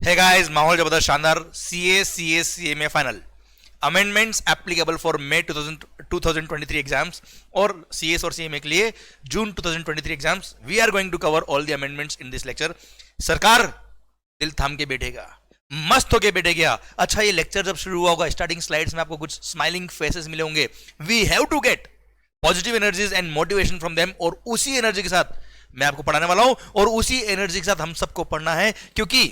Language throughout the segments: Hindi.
Hey guys, माहौल जबरदस्त शानदार CA final amendments applicable for May 2023 exams और CS और CMA के लिए जून 2023 exams. We are going to cover all the amendments in this lecture. सरकार दिल थाम के बैठेगा, मस्त होके बैठेगा। अच्छा, ये लेक्चर जब शुरू हुआ होगा, स्टार्टिंग स्लाइड्स में आपको कुछ स्माइलिंग फेसेस मिले होंगे। We have to get positive energies and motivation from them, और उसी एनर्जी के साथ मैं आपको पढ़ाने वाला हूं और उसी एनर्जी के साथ हम सबको पढ़ना है, क्योंकि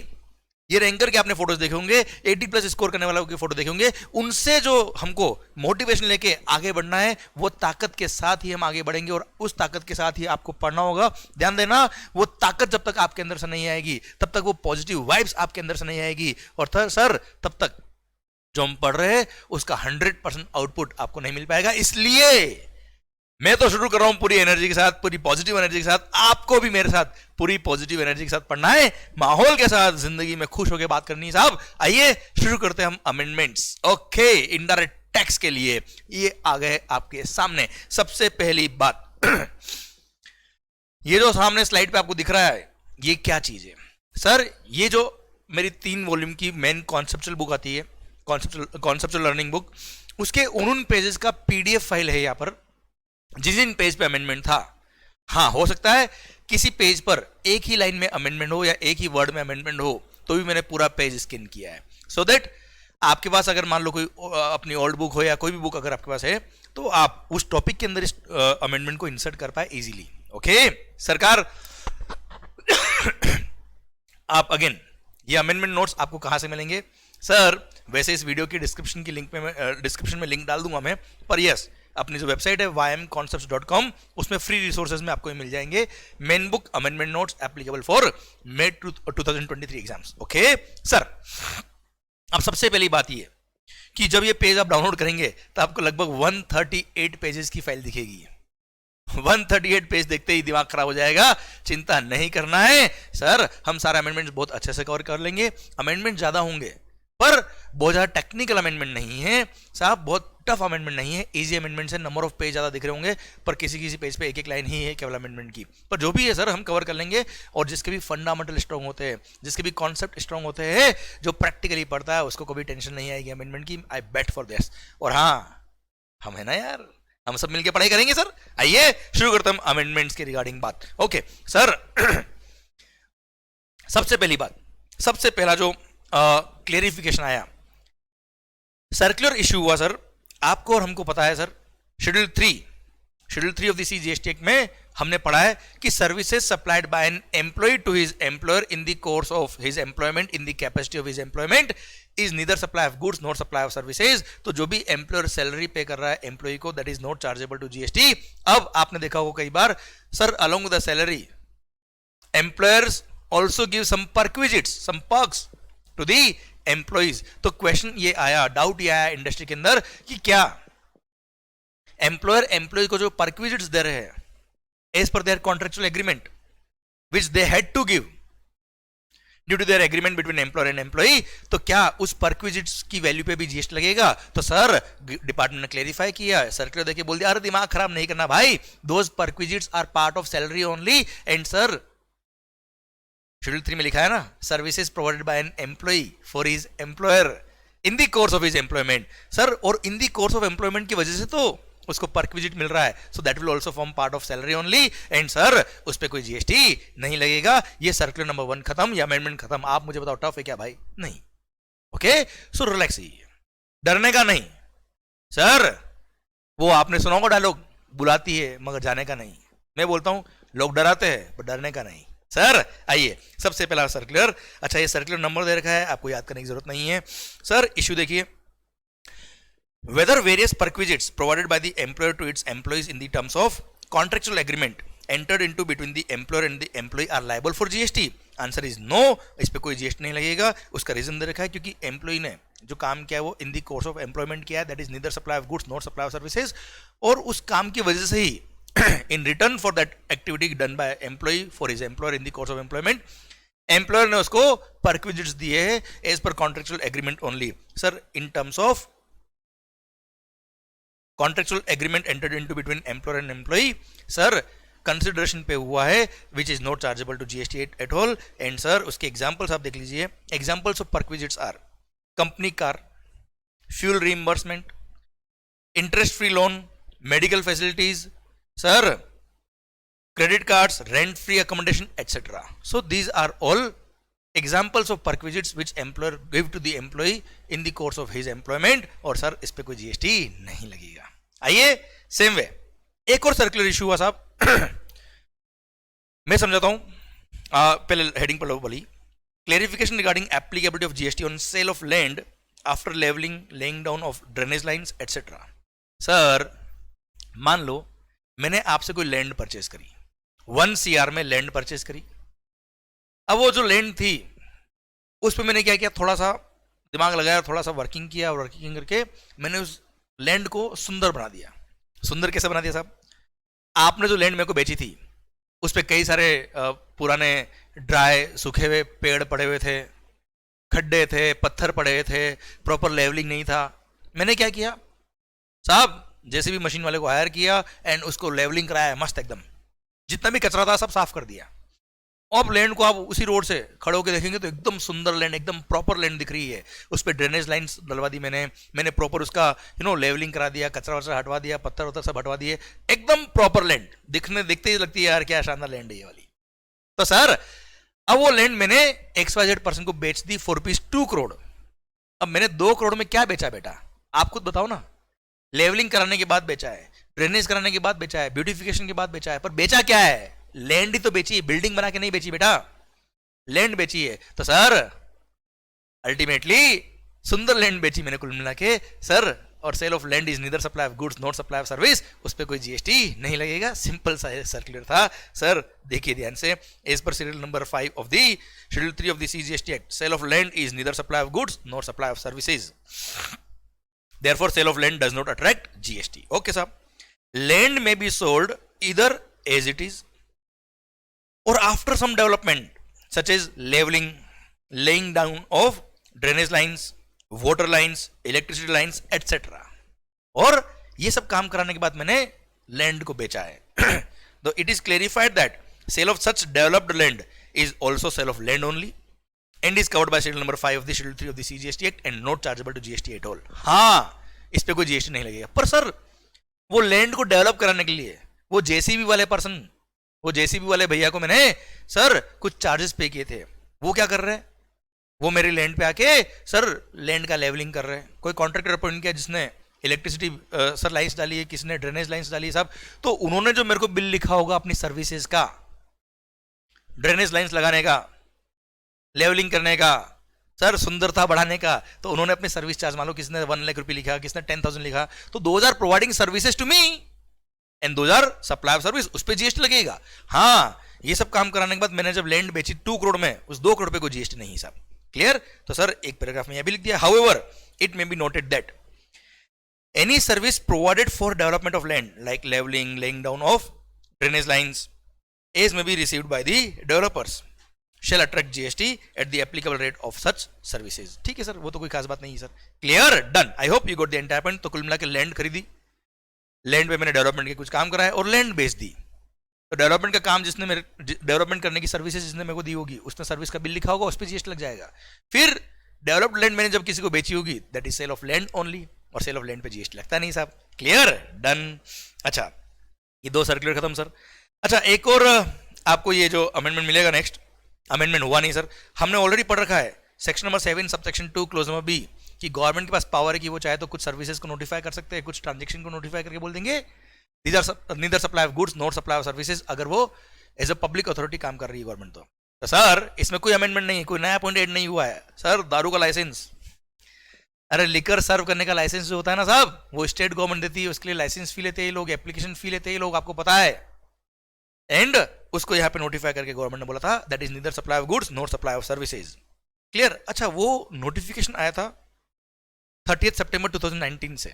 ये रैंकर के आपने फोटोज देखे होंगे, 80+ स्कोर करने वालों के फोटो देखे होंगे, उनसे जो हमको मोटिवेशन लेके आगे बढ़ना है, वो ताकत के साथ ही हम आगे बढ़ेंगे और उस ताकत के साथ ही आपको पढ़ना होगा। ध्यान देना, वो ताकत जब तक आपके अंदर से नहीं आएगी, तब तक वो पॉजिटिव वाइब्स आपके अंदर से नहीं आएगी, और सर तब तक जो हम पढ़ रहे हैं उसका 100% आउटपुट आपको नहीं मिल पाएगा। इसलिए मैं तो शुरू कर रहा हूं पूरी एनर्जी के साथ, पूरी पॉजिटिव एनर्जी के साथ। आपको भी मेरे साथ पूरी पॉजिटिव एनर्जी के साथ पढ़ना है, माहौल के साथ जिंदगी में खुश होकर बात करनी है साहब। आइए शुरू करते हैं हम अमेंडमेंट्स। ओके, इनडायरेक्ट टैक्स के लिए ये आ गए आपके सामने। सबसे पहली बात ये जो सामने स्लाइड पे आपको दिख रहा है, ये क्या चीज है सर? ये जो मेरी 3 वॉल्यूम की मेन कॉन्सेप्चुअल बुक आती है, कॉन्सेप्चुअल लर्निंग बुक, उसके उन पेजेस का PDF फाइल है यहाँ पर, जिन पेज पे अमेंडमेंट था। हाँ, हो सकता है किसी पेज पर एक ही लाइन में अमेंडमेंट हो या एक ही वर्ड में अमेंडमेंट हो, तो भी मैंने पूरा पेज स्कैन किया है, सो दैट आपके पास अगर मान लो कोई अपनी ओल्ड बुक हो या कोई भी बुक अगर आपके पास है, तो आप उस टॉपिक के अंदर इस अमेंडमेंट को इंसर्ट कर पाए इजीली। ओके सरकार, आप अगेन ये अमेंडमेंट नोट्स आपको कहां से मिलेंगे सर? वैसे इस वीडियो की डिस्क्रिप्शन की लिंक में डिस्क्रिप्शन में लिंक डाल दूंगा मैं, पर यस, अपनी जो वेबसाइट है ymconcepts.com, उसमें फ्री रिसोर्सेज में आपको मिल जाएंगे main book amendment notes applicable for May 2023 exams. Okay sir, अब सबसे पहली बात ये कि जब ये पेज आप डाउनलोड करेंगे तो आपको लगभग 138 पेजेस की फाइल दिखेगी। 138 पेज देखते ही दिमाग खराब हो जाएगा। चिंता नहीं करना है सर, हम सारे अमेंडमेंट्स बहुत अच्छे से कवर कर लेंगे। अमेंडमेंट ज्यादा होंगे पर बहुत ज्यादा टेक्निकल अमेंडमेंट नहीं है साहब, बहुत टफ अमेंडमेंट नहीं है, इजी अमेंडमेंट है। नंबर ऑफ पेज ज्यादा दिख रहे होंगे पर किसी किसी पेज पे एक एक लाइन ही है केवल अमेंडमेंट की, पर जो भी है सर हम कवर कर लेंगे। और जिसके भी फंडामेंटल स्ट्रांग होते हैं, जिसके भी कॉन्सेप्ट स्ट्रांग होते हैं, जो प्रैक्टिकली पढ़ता है, उसको कभी टेंशन नहीं आएगी अमेंडमेंट की। आई बेट फॉर दिस। और हाँ, हम है ना यार, हम सब मिलकर पढ़ाई करेंगे सर। आइए शुरू करते हैं अमेंडमेंट्स के रिगार्डिंग बात। ओके सर, सबसे पहली बात, सबसे पहला जो क्लेरिफिकेशन आया, सर्कुलर इश्यू हुआ सर, आपको और हमको पता है sir. Schedule 3 of the CGST act में हमने पढ़ा है कि services supplied by an employee to his employer in the course of his employment in the capacity of his employment is neither supply of goods not supply of services. तो जो भी एम्प्लॉयर सैलरी पे कर रहा है एम्प्लॉय को, that is not chargeable to GST। अब आपने देखा होगा कई बार sir, along with the salary employers also give some perquisites, some perks to the employees. तो क्वेश्चन ये आया, डाउट ये आया इंडस्ट्री के अंदर कि क्या एम्प्लॉयर एम्प्लॉय को जो परक्विजिट्स दे रहे हैं as per their contractual agreement which they had to give due to their agreement between employer and employee, तो क्या उस परक्विजिट्स की वैल्यू पे भी GST लगेगा? तो सर डिपार्टमेंट ने क्लेरिफाई किया, सर्कुलर देके बोल दिया, अरे दिमाग खराब नहीं करना भाई, those perquisites are part of salary only. And sir schedule 3 में लिखा है ना, services provided by an employee for his employer in the course of his employment. Sir, और in the course of employment की वजह से तो उसको परक्विजिट मिल रहा है, so that will also form part of salary only. And sir उस पर कोई GST नहीं लगेगा। ये सर्कुलर नंबर 1 खत्म, या अमेंडमेंट खत्म। आप मुझे बताओ टफ है क्या भाई? नहीं। ओके सो रिलैक्स, डरने का नहीं सर। वो आपने सुना होगा डायलॉग, बुलाती है मगर जाने का नहीं। मैं बोलता हूं लोग डराते हैं पर डरने का नहीं सर। आइए सबसे पहला सर्कुलर। अच्छा, ये सर्कुलर नंबर दे रखा है, आपको याद करने की जरूरत नहीं है सर। इश्यू देखिए, whether various perquisites provided by the employer to its employees in the terms of contractual agreement entered into between the employer and the employee are liable for GST। Answer is no, इस पे कोई GST नहीं लगेगा। उसका रीजन दे रखा है क्योंकि एम्प्लॉय ने जो काम किया है वो इन द कोर्स ऑफ एम्प्लॉयमेंट किया है, that is neither supply of goods not supply of services. और उस काम की वजह से ही in return for that activity done by employee for his employer in the course of employment, employer ने उसको perquisites दिए हैं as per contractual agreement only. Sir, in terms of contractual agreement entered into between employer and employee, sir consideration पे हुआ है which is not chargeable to GST at all. And sir उसके एग्जांपल्स आप देख लीजिए. Examples of perquisites are company car, fuel reimbursement, interest free loan, medical facilities, sir credit cards, rent free accommodation, etc. So these are all examples of perquisites which employer give to the employee in the course of his employment. और सर इस पे कोई जीएसटी नहीं लगेगा. आइए सेम वे एक और सर्कुलर इशू हुआ साहब. मैं समझाता हूं. पहले हेडिंग पर बोली clarification regarding applicability of GST on sale of land after levelling, laying down of drainage lines etcetera. Sir मान लो मैंने आपसे कोई लैंड परचेज करी, 1 CR में लैंड परचेज करी. अब वो जो लैंड थी उस पर मैंने क्या किया, थोड़ा सा दिमाग लगाया, थोड़ा सा वर्किंग किया, और वर्किंग करके मैंने उस लैंड को सुंदर बना दिया. सुंदर कैसे बना दिया साहब? आपने जो लैंड मेरे को बेची थी उस पर कई सारे पुराने ड्राई सूखे हुए पेड़ पड़े हुए थे, खड्डे थे, पत्थर पड़े हुए थे, प्रॉपर लेवलिंग नहीं था. मैंने क्या किया साहब, जैसे भी मशीन वाले को हायर किया एंड उसको लेवलिंग कराया मस्त एकदम. जितना भी कचरा था सब साफ कर दिया. अब लैंड को आप उसी रोड से खड़े होकर देखेंगे तो एकदम सुंदर लैंड, एकदम प्रॉपर लैंड दिख रही है. उस पर ड्रेनेज लाइंस डलवा दी मैंने प्रॉपर उसका लेवलिंग करा दिया, कचरा वचरा हटवा दिया, पत्थर वत्थर सब हटवा दिए, एकदम प्रॉपर लैंड. देखते ही लगती है यार क्या शानदार लैंड है ये वाली. तो सर अब वो लैंड मैंने XYZ पर्सन को बेच दी फॉर ₹2 करोड़. अब मैंने 2 करोड़ में क्या बेचा बेटा, आप खुद बताओ ना. लेवलिंग कराने के बाद बेचा है, ड्रेनेज कराने के बाद बेचा है, ब्यूटिफिकेशन के बाद बेचा है, पर बेचा क्या है? लैंड ही तो बेची है, बिल्डिंग बना के नहीं बेची बेटा, लैंड बेची है. तो सर अल्टीमेटली सुंदर लैंड बेची मैंने कुल मिला के सर. और sale of land is neither supply of goods not supply of service. उस पर कोई जीएसटी नहीं लगेगा. सिंपल सा सर्कुलर था सर. देखिए ध्यान से, as per serial number 5 of the schedule 3 of the CGST act, sale of land is neither supply of goods not supply of services. Therefore, sale of land does not attract GST. Okay, sir. Land may be sold either as it is or after some development, such as leveling, laying down of drainage lines, water lines, electricity lines, etc. और ये सब काम कराने के बाद मैंने लैंड को बेचा है. Though it is clarified that sale of such developed land is also sale of land only and is covered by schedule number 5 of the schedule 3 of the CGST act and not chargeable to GST at all. हाँ, इस पे कोई जीएसटी नहीं लगेगा. पर सर वो लैंड को डेवलप कराने के लिए वो जेसीबी वाले पर्सन, वो जेसीबी वाले भैया को मैंने सर कुछ चार्जेस पे किए थे. वो क्या कर रहे हैं, वो मेरी लैंड पे आके सर लैंड का लेवलिंग कर रहे हैं. कोई कॉन्ट्रैक्टर अपॉइंट किया जिसने इलेक्ट्रिसिटी सर लाइन्स डाली है, किसने ड्रेनेज लाइन्स डाली है साहब. तो उन्होंने जो मेरे को बिल लिखा होगा अपनी सर्विसेज का, ड्रेनेज लाइन्स लगाने का, लेवलिंग करने का, सर सुंदरता बढ़ाने का, तो उन्होंने अपने सर्विस चार्ज मान लो किसने 1 लाख रुपए लिखा, किसने 10,000 लिखा, तो 2000 providing services to me and 2000 supply of service, उस पर जीएसटी लगेगा. हाँ, ये सब काम कराने के बाद मैंने जब लैंड बेची 2 करोड़ में, उस 2 करोड़ पे कोई जीएसटी नहीं साहब. क्लियर? तो सर एक पैराग्राफ में यह भी लिख दिया. However it may be noted that any service provided for development of land like levelling, laying down of drainage lines as may be received by the developers shall attract GST at the applicable rate of such services. ठीक है सर, वो तो कोई खास बात नहीं है sir. Clear? Done. I hope you got the entire point. तो कुल मिला के लैंड खरीदी, लैंड पे मैंने डेवलपमेंट के कुछ काम कराया और लैंड बेच दी. तो डेवलपमेंट का काम जिसने मेरे डेवलपमेंट करने की सर्विसेज जिसने मेरे को दी होगी, उसने सर्विस का बिल लिखा होगा, उस पर जीएसटी लग जाएगा. फिर डेवलप्ड लैंड मैंने जब किसी को बेची होगी, that is sale of land only, और सेल ऑफ लैंड पे जीएसटी लगता नहीं साहब. क्लियर? डन. अच्छा, ये 2 सर्कुलर खत्म सर. अच्छा, एक और आपको ये जो अमेंडमेंट मिलेगा, नेक्स्ट अमेंडमेंट हुआ नहीं सर, हमने ऑलरेडी पढ़ रखा है. Section number 7 subsection 2 close number B कि गवर्नमेंट के पास पावर है कि वो चाहे तो कुछ सर्विसेज को नोटिफाई कर सकते हैं, कुछ ट्रांजेक्शन को नोटिफाई करके बोल देंगे neither supply of goods not supply of services, अगर वो एज अ पब्लिक अथॉरिटी काम कर रही है गवर्नमेंट. तो सर इसमें कोई अमेंडमेंट नहीं है, कोई नया पॉइंट ऐड नहीं हुआ है. सर दारू का लाइसेंस, अरे लिकर सर्व करने का लाइसेंस जो होता है ना साहब, वो स्टेट गवर्नमेंट देती है, उसके लिए लाइसेंस फी लेते हैं लोग, एप्लीकेशन फी लेते हैं लोग, आपको पता है. एंड उसको यहाँ पे नोटिफाई करके गवर्नमेंट ने बोला था that is neither supply of goods not supply of services. Clear? अच्छा, वो नोटिफिकेशन आया था 30 सितंबर 2019 से.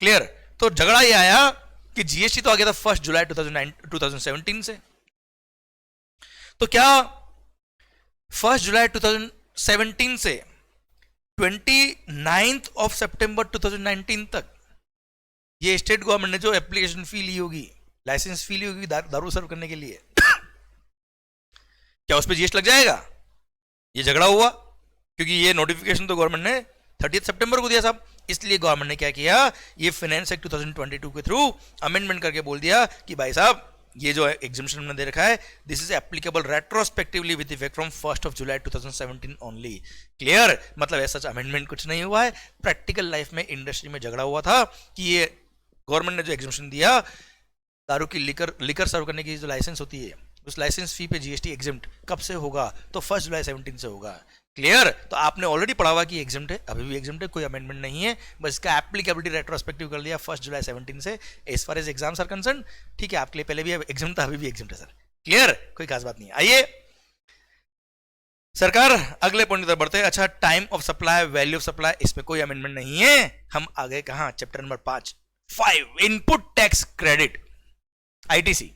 क्लियर? तो झगड़ा ये आया कि जीएसटी तो आ गया था 1 जुलाई 2017 से. तो क्या 1 जुलाई 2017 से 29 सितंबर 2019 तक ये स्टेट गवर्नमेंट ने जो एप्लीकेशन फी ली होगी, लाइसेंस फी ली होगी दारू सर्व करने के लिए, क्या उस पर जीएसटी लग जाएगा? ये झगड़ा हुआ क्योंकि ये नोटिफिकेशन तो गवर्नमेंट ने 30 सितंबर को दिया साहब, इसलिए गवर्नमेंट ने क्या किया, ये फाइनेंस एक्ट 2022 के थ्रू अमेंडमेंट करके बोल दिया कि भाई साहब ये जो एग्जामिशन हमने दे रखा है, this is applicable retrospectively with effect from 1 July 2017 only. Clear? मतलब ऐसा अमेंडमेंट कुछ नहीं हुआ है, प्रैक्टिकल लाइफ में इंडस्ट्री में झगड़ा हुआ था कि ये गवर्नमेंट ने जो एग्जामिशन दिया दारू की लिकर सर्व करने की जो लाइसेंस होती है, उस लाइसेंस फी पे जीएसटी एग्जिम्ट कब से होगा? तो 1 जुलाई 17 से होगा। क्लियर? तो आपने ऑलरेडी पढ़ा हुआ कि एग्जिम्ट है, अभी भी एग्जिम्ट है, कोई अमेंडमेंट नहीं है, बस इसका एप्लीकेबिलिटी रेट्रोस्पेक्टिव कर दिया 1 जुलाई 17 से as far as exams are concern. ठीक है, आपके लिए पहले भी एग्जिम्ट था, अभी भी एग्जिम्ट है सर। क्लियर? कोई खास बात नहीं है। आइए सरकार अगले पॉइंट की तरफ बढ़ते हैं। अच्छा, time of supply, value of supply, इसमें कोई अमेंडमेंट नहीं है। हम आगे कहां? Chapter number 5 input tax credit, ITC,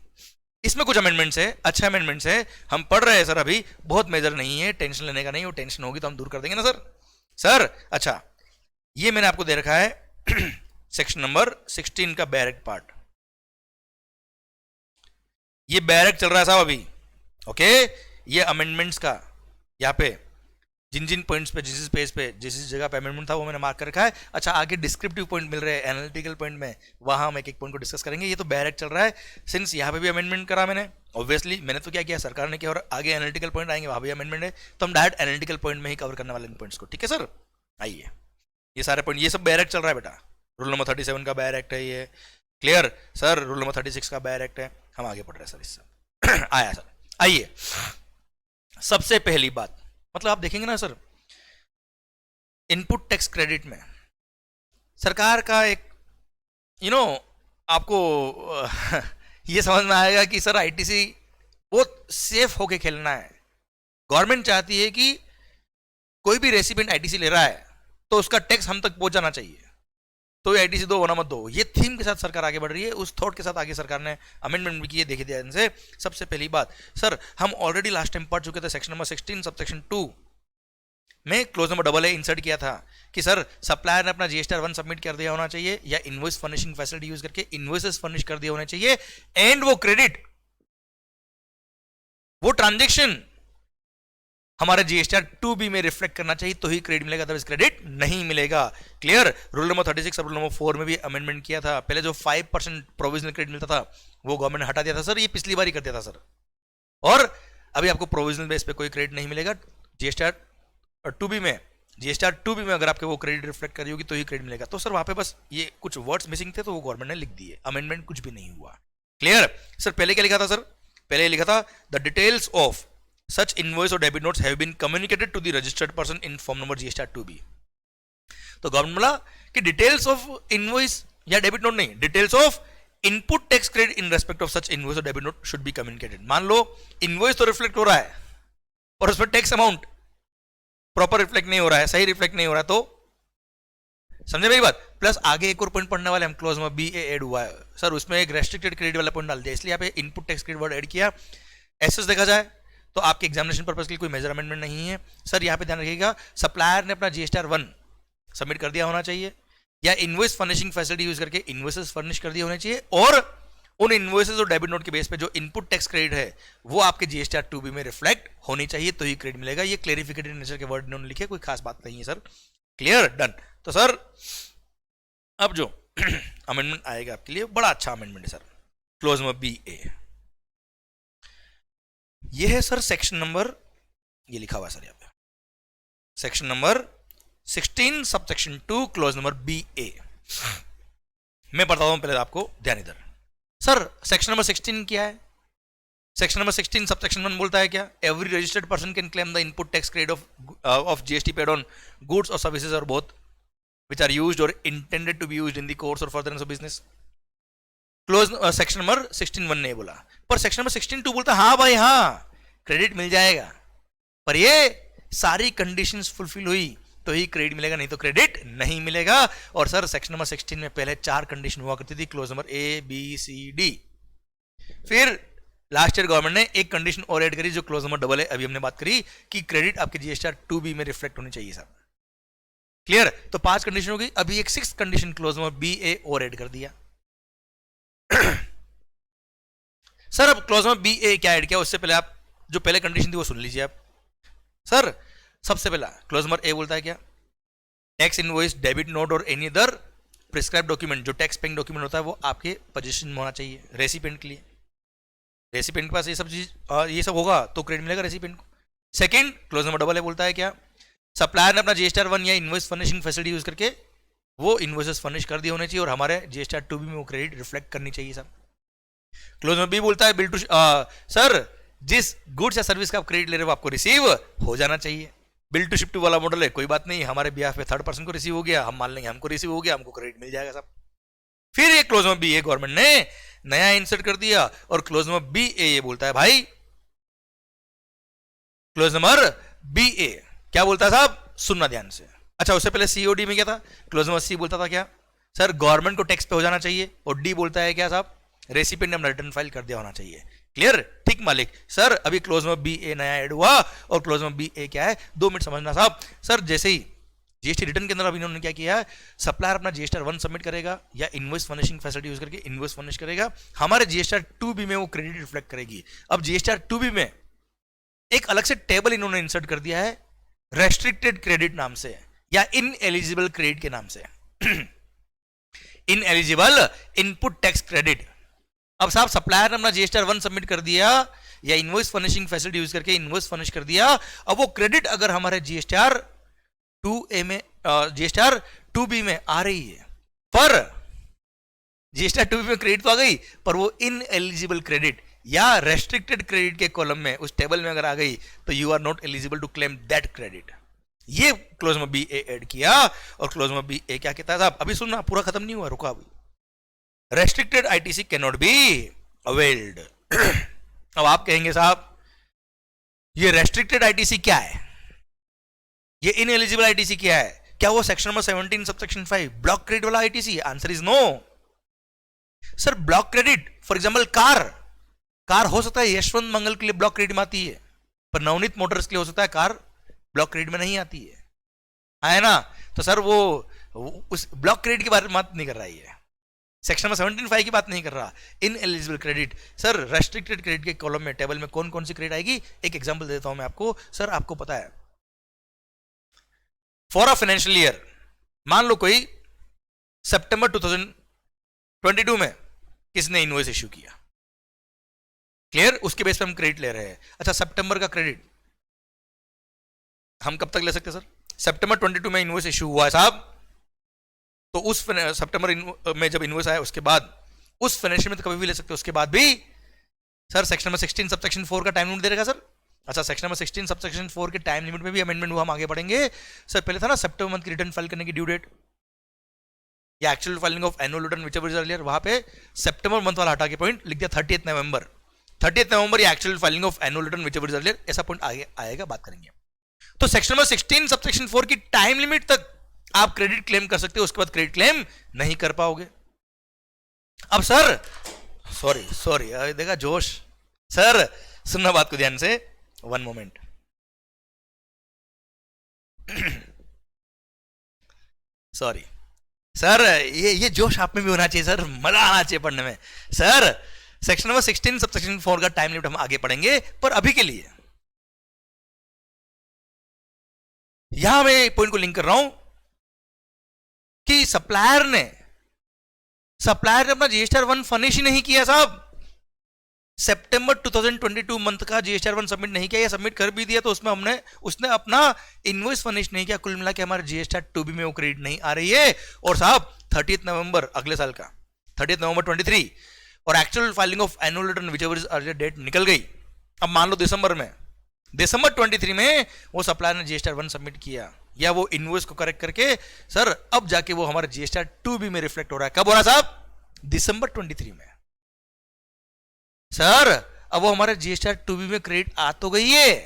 इसमें कुछ अमेंडमेंट्स है, अच्छे अमेंडमेंट्स है, हम पढ़ रहे हैं सर, अभी बहुत मेजर नहीं है, टेंशन लेने का नहीं, वो टेंशन होगी तो हम दूर कर देंगे ना सर। सर अच्छा, ये मैंने आपको दे रखा है सेक्शन नंबर 16 का बैरेक्ट पार्ट, ये बैरेक्ट चल रहा है साहब अभी। ओके, ये अमेंडमेंट्स का यहाँ पे जिन जिन पॉइंट्स पे, जिस पेज पे, जिस जगह पे अमेंडमेंट था वो मैंने मार्क कर रखा है। अच्छा, आगे डिस्क्रिप्टिव पॉइंट मिल रहे हैं एनालिटिकल पॉइंट में, वहां हम एक एक पॉइंट को डिस्कस करेंगे। ये तो डायरेक्ट चल रहा है, सिंस यहाँ पे भी अमेंडमेंट करा मैंने, ऑब्वियसली मैंने तो क्या किया, सरकार ने किया, और आगे एनालिटिकल पॉइंट आएंगे वहां भी अमेंडमेंट है, तो हम डायरेक्ट एनालिटिकल पॉइंट में ही कवर करने वाले इन पॉइंट्स को। ठीक है सर, आइए, ये सारे पॉइंट, ये सब डायरेक्ट चल रहा है बेटा। रूल नंबर 37 का डायरेक्ट है ये। Clear sir? रूल नंबर 36 का डायरेक्ट है, हम आगे पढ़ रहे हैं सर इससे। आया सर, आइए, सबसे पहली बात, मतलब आप देखेंगे ना सर, इनपुट टैक्स क्रेडिट में सरकार का एक आपको ये समझ में आएगा कि सर आईटीसी बहुत सेफ होके खेलना है। गवर्नमेंट चाहती है कि कोई भी रेसिपिएंट आईटीसी ले रहा है तो उसका टैक्स हम तक पहुंच जाना चाहिए, तो आईटीसी दो वरना मत दो। ये थीम के साथ सरकार आगे बढ़ रही है, उस थॉट के साथ आगे सरकार ने अमेंडमेंट भी किए, देखिए ध्यान से। सबसे पहली बात सर, हम ऑलरेडी लास्ट टाइम पढ़ चुके थे सेक्शन नंबर 16 सबसेक्शन 2 में क्लोज नंबर AA इंसर्ट किया था कि सर सप्लायर ने अपना GSTR 1 सबमिट कर दिया होना चाहिए, या इनवॉइस फर्निशिंग फैसिलिटी यूज करके इनवॉइसेस फर्निश कर दिए होने चाहिए, एंड वो क्रेडिट, वो ट्रांजेक्शन हमारे GSTR 2B में रिफ्लेक्ट करना चाहिए, तो ही क्रेडिट मिलेगा, अदरवाइज क्रेडिट नहीं मिलेगा। क्लियर? रूल नंबर 36 और रूल नंबर 4 में भी अमेंडमेंट किया था। पहले जो 5% प्रोविजनल क्रेडिट मिलता था वो गवर्नमेंट ने हटा दिया था सर, ये पिछली बार ही कर दिया था सर, और अभी आपको प्रोविजनल बेस पे कोई क्रेडिट नहीं मिलेगा। GSTR 2B में, GSTR 2B में अगर आपके वो क्रेडिट रिफ्लेक्ट करी होगी तो ही क्रेडिट मिलेगा। तो सर वहां पे बस ये कुछ वर्ड्स मिसिंग थे, तो वो गवर्नमेंट ने लिख दिए, अमेंडमेंट कुछ भी नहीं हुआ। क्लियर? सर पहले क्या लिखा था सर? पहले लिखा था the details of such invoice or debit notes have been communicated to the registered person in form number GSTR 2B। तो गवर्नमेंट बोला कि डिटेल्स ऑफ इनवॉइस या डेबिट नोट नहीं, details of input tax credit in respect of such invoice और debit note should be communicated. मान लो इनवॉइस तो रिफ्लेक्ट हो रहा है और उसमें टैक्स अमाउंट प्रॉपर रिफ्लेक्ट नहीं हो रहा है, सही रिफ्लेक्ट नहीं हो रहा, तो समझे मेरी बात? प्लस आगे एक और पॉइंट पढ़ने वाले हम, क्लोज में BA ऐड हुआ है सर, उसमें एक रेस्ट्रिक्टेड क्रेडिट वाला पॉइंट डाल दिया, इसलिए यहाँ पे input tax credit word add किया। एसेस देखा जाए तो आपके एग्जामिनेशन पर्पस के लिए कोई मेजर अमेंडमेंट नहीं है सर। यहाँ पे ध्यान रखिएगा, सप्लायर ने अपना GSTR 1 सबमिट कर दिया होना चाहिए, या इनवॉइस फर्निशिंग फैसिलिटी यूज करके इनवॉइसेस फर्निश कर दिए होने चाहिए, और उन इनवॉइसेस और डेबिट नोट के बेस पे जो इनपुट टैक्स क्रेडिट है वो आपके GSTR 2B में रिफ्लेक्ट होनी चाहिए, तो ही क्रेडिट मिलेगा। ये क्लेरिफिकेटेड नेचर के वर्ड इन्होंने लिखे, कोई खास बात नहीं है सर। क्लियर? डन। तो सर अब जो अमेंडमेंट आएगा आपके लिए बड़ा अच्छा अमेंडमेंट है सर, क्लोज में BA, ये है सर सेक्शन नंबर, ये लिखा हुआ है सर यहाँ पे, section number 16 subsection 2 close number BA। मैं बताता हूं पहले आपको, ध्यान इधर। सर सेक्शन नंबर 16 क्या है? सेक्शन नंबर 16 सबसेक्शन 1 बोलता है क्या? Every registered person can claim the input tax credit of GST paid on goods और सर्विसेज और both which are used or intended to be used in the course or furtherance of business। Close section number 16(1) नहीं बोला, पर सेक्शन नंबर 16(2) बोलता हाँ भाई हाँ क्रेडिट मिल जाएगा, पर ये सारी कंडीशंस फुलफिल हुई तो ही क्रेडिट मिलेगा, नहीं तो क्रेडिट नहीं मिलेगा। और सर सेक्शन नंबर 16 में पहले 4 कंडीशन हुआ करती थी, close number A B C D। फिर लास्ट ईयर गवर्नमेंट ने एक कंडीशन और ऐड करी जो क्लोज नंबर AA, अभी हमने बात करी कि क्रेडिट आपके GSTR 2B में रिफ्लेक्ट होनी चाहिए सर। क्लियर? तो 5 कंडीशन हो गई, अभी एक 6th condition close number BA और ऐड कर दिया। सर अब क्लॉज में बी ए क्या ऐड किया, उससे पहले आप जो पहले कंडीशन थी वो सुन लीजिए आप। सर सबसे पहला क्लॉज नंबर ए बोलता है क्या, टैक्स इनवॉइस, डेबिट नोट और एनी अदर प्रिस्क्राइब डॉक्यूमेंट, जो टैक्स पेइंग डॉक्यूमेंट होता है वो आपके पोजीशन में होना चाहिए रेसिपिएंट के लिए। रेसिपिएंट के पास ये सब चीज ये सब होगा तो क्रेडिट मिलेगा रेसिपिएंट को। Second clause number double A बोलता है क्या, सप्लायर ने अपना जीएसटीआर 1 या इनवॉइस फर्निशिंग फैसिलिटी यूज करके वो इनवॉइसेस फर्निश कर दिए होने चाहिए और हमारे जीएसटीआर 2 में वो क्रेडिट रिफ्लेक्ट करनी चाहिए सब। क्लोज नंबर बी बोलता है बिल टू सर जिस गुड्स या सर्विस का आप क्रेडिट ले रहे हो आपको रिसीव हो जाना चाहिए। बिल टू शिप टू वाला मॉडल है, कोई बात नहीं, हमारे बिहाफ पे थर्ड पर्सन को रिसीव हो गया, हम मान लेंगे हमको रिसीव हो गया, हमको क्रेडिट मिल जाएगा सब। फिर ये क्लोज नंबर बी ए गवर्नमेंट ने नया इंसर्ट कर दिया और क्लोज नंबर बी ए ये बोलता है भाई, क्लोज नंबर बी ए क्या बोलता है साहब, सुनना ध्यान से। अच्छा उससे पहले सीओडी में क्या था, क्लोज नंबर सी बोलता था क्या, सर गवर्नमेंट को टैक्स पे हो जाना चाहिए, और डी बोलता है क्या साहब, रेसिपिएंट ने रिटर्न फाइल कर दिया होना चाहिए। क्लियर, ठीक मालिक। सर अभी क्लोज नंबर बी ए नया ऐड हुआ और क्लोज नंबर बी ए क्या है, 2 मिनट समझना साहब। सर जैसे ही जीएसटी रिटर्न के अंदर अभी इन्होंने क्या किया है, सप्लायर अपना जीएसटीआर 1 सबमिट करेगा या इनवॉइस फर्निशिंग फैसिलिटी यूज करके इनवॉइस फर्निश करेगा, हमारे जीएसटीआर 2B में वो क्रेडिट रिफ्लेक्ट करेगी। अब जीएसटीआर 2B में एक अलग से टेबल इन्होंने इंसर्ट कर दिया है रेस्ट्रिक्टेड क्रेडिट नाम से या इनएलिजिबल क्रेडिट के नाम से इनएलिजिबल इनपुट टैक्स क्रेडिट। अब साहब सप्लायर ने अपना जीएसटीआर 1 सबमिट कर दिया या इनवॉइस फर्निशिंग फैसिलिटी यूज करके इनवॉइस फर्निश कर दिया, अब वो क्रेडिट अगर हमारे जीएसटीआर 2A में जीएसटीआर 2B में आ रही है, पर जीएसटीआर 2B में क्रेडिट तो आ गई पर वो इनएलिजिबल क्रेडिट या रेस्ट्रिक्टेड क्रेडिट के कॉलम में उस टेबल में अगर आ गई तो you are not eligible to claim that credit. ये क्लोज नंबर बी ए ऐड किया और क्लोज नंबर बी ए क्या कहता है साहब, अभी सुनना पूरा खत्म नहीं हुआ, रुका अभी। Restricted ITC can not be availed. अब आप कहेंगे साहब ये रेस्ट्रिक्टेड आईटीसी क्या है, ये इनएलिजिबल आईटीसी क्या है, क्या वो section number 17 subsection 5 block credit वाला ITC? Answer is no. Sir block credit for example car हो सकता है यशवंत मंगल के लिए ब्लॉक क्रेडिट में आती है, पर नवनीत मोटर्स के लिए हो सकता है कार ब्लॉक क्रेडिट में नहीं आती है ना। तो सर वो उस ब्लॉक क्रेडिट की बात नहीं कर रहा है, सेक्शन नंबर 17(5) की बात नहीं कर रहा। Ineligible credit, sir restricted credit के कॉलम में टेबल में कौन कौन सी क्रेडिट आएगी, एक एग्जांपल देता हूं मैं आपको। सर आपको पता है फॉर अ फाइनेंशियल ईयर, मान लो कोई सितंबर 2022 में किसने इनवॉइस इश्यू किया, क्लियर, उसके बेस पे हम क्रेडिट ले रहे हैं। अच्छा सितंबर का क्रेडिट हम कब तक ले सकते हैं सर, सितंबर 22 में इनवॉइस इश्यू हुआ है साहब, तो उस सितंबर में जब इनवॉइस आया उसके बाद उस फाइनेंशियल में तो कभी भी ले सकते हो, उसके बाद भी सर सेक्शन नंबर 16 सबसेक्शन 4 का टाइम लिमिट दे देगा सर। अच्छा सेक्शन नंबर 16 सबसेक्शन 4 के टाइम लिमिट में भी अमेंडमेंट हुआ, हम आगे बढ़ेंगे। सर पहले था ना सितंबर मंथ की रिटर्न फाइल करने की ड्यू डेट या actual filing of annual return whichever is earlier, वहां पे सितंबर मंथ वाला हटा के पॉइंट लिख दिया 30 नवंबर या actual filing of annual return whichever is earlier, ऐसा पॉइंट आगे आएगा, बात करेंगे। तो सेक्शन नंबर 16 सबसेक्शन 4 की टाइम लिमिट तक आप क्रेडिट क्लेम कर सकते हो, उसके बाद क्रेडिट क्लेम नहीं कर पाओगे। अब सर सॉरी देखा जोश, सर सुनना बात को ध्यान से, 1 मोमेंट। सॉरी सर, ये जोश आप में भी होना चाहिए सर, मजा आना चाहिए पढ़ने में। सर सेक्शन नंबर 16 सबसेक्शन 4 का टाइम लिमिट हम आगे पढ़ेंगे, पर अभी के लिए यहां मैं पॉइंट को लिंक कर रहा हूं कि सप्लायर ने अपना जीएसटीआर 1 फर्निश ही नहीं किया साहब, सितंबर 2022 मंथ का जीएसटीआर 1 सबमिट नहीं किया, या सबमिट कर भी दिया तो उसने अपना इनवॉइस फर्निश नहीं किया। कुल मिला के हमारे जीएसटीआर 2B में वो क्रेडिट नहीं आ रही है। और साहब 30 नवंबर अगले साल का 30 नवंबर 23 और actual filing of annual return whichever is earlier date निकल गई। अब मान लो दिसंबर 23 में वो सप्लायर ने जीएसटीआर 1 सबमिट किया या वो इनवॉइस को करेक्ट करके, सर अब जाके वो हमारे जीएसटीआर 2B में रिफ्लेक्ट हो रहा है। कब हो रहा है साहब, दिसंबर 23 में। सर अब वो हमारे जीएसटीआर 2B में क्रेडिट आ तो गई है,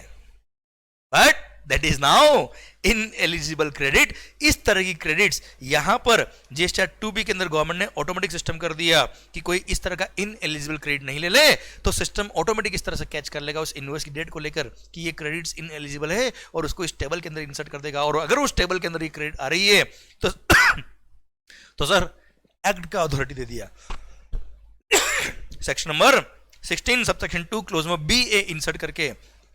but that is now ineligible credit. इस तरह की क्रेडिट्स यहां पर जीएसटीआर 2B के अंदर गवर्नमेंट ने ऑटोमेटिक सिस्टम कर दिया कि कोई इस तरह का इनएलिजिबल क्रेडिट नहीं ले ले, तो सिस्टम ऑटोमेटिक इस तरह से कैच कर लेगा उस इनवॉइस की डेट को लेकर कि ये क्रेडिट्स इनएलिजिबल है और उसको इस टेबल के अंदर इंसर्ट कर देगा। और अगर उस टेबल के अंदर ये क्रेडिट आ रही है तो सर एक्ट का अथॉरिटी दे दिया, सेक्शन नंबर 16 सबसेक्शन 2 क्लोज में बी ए इंसर्ट करके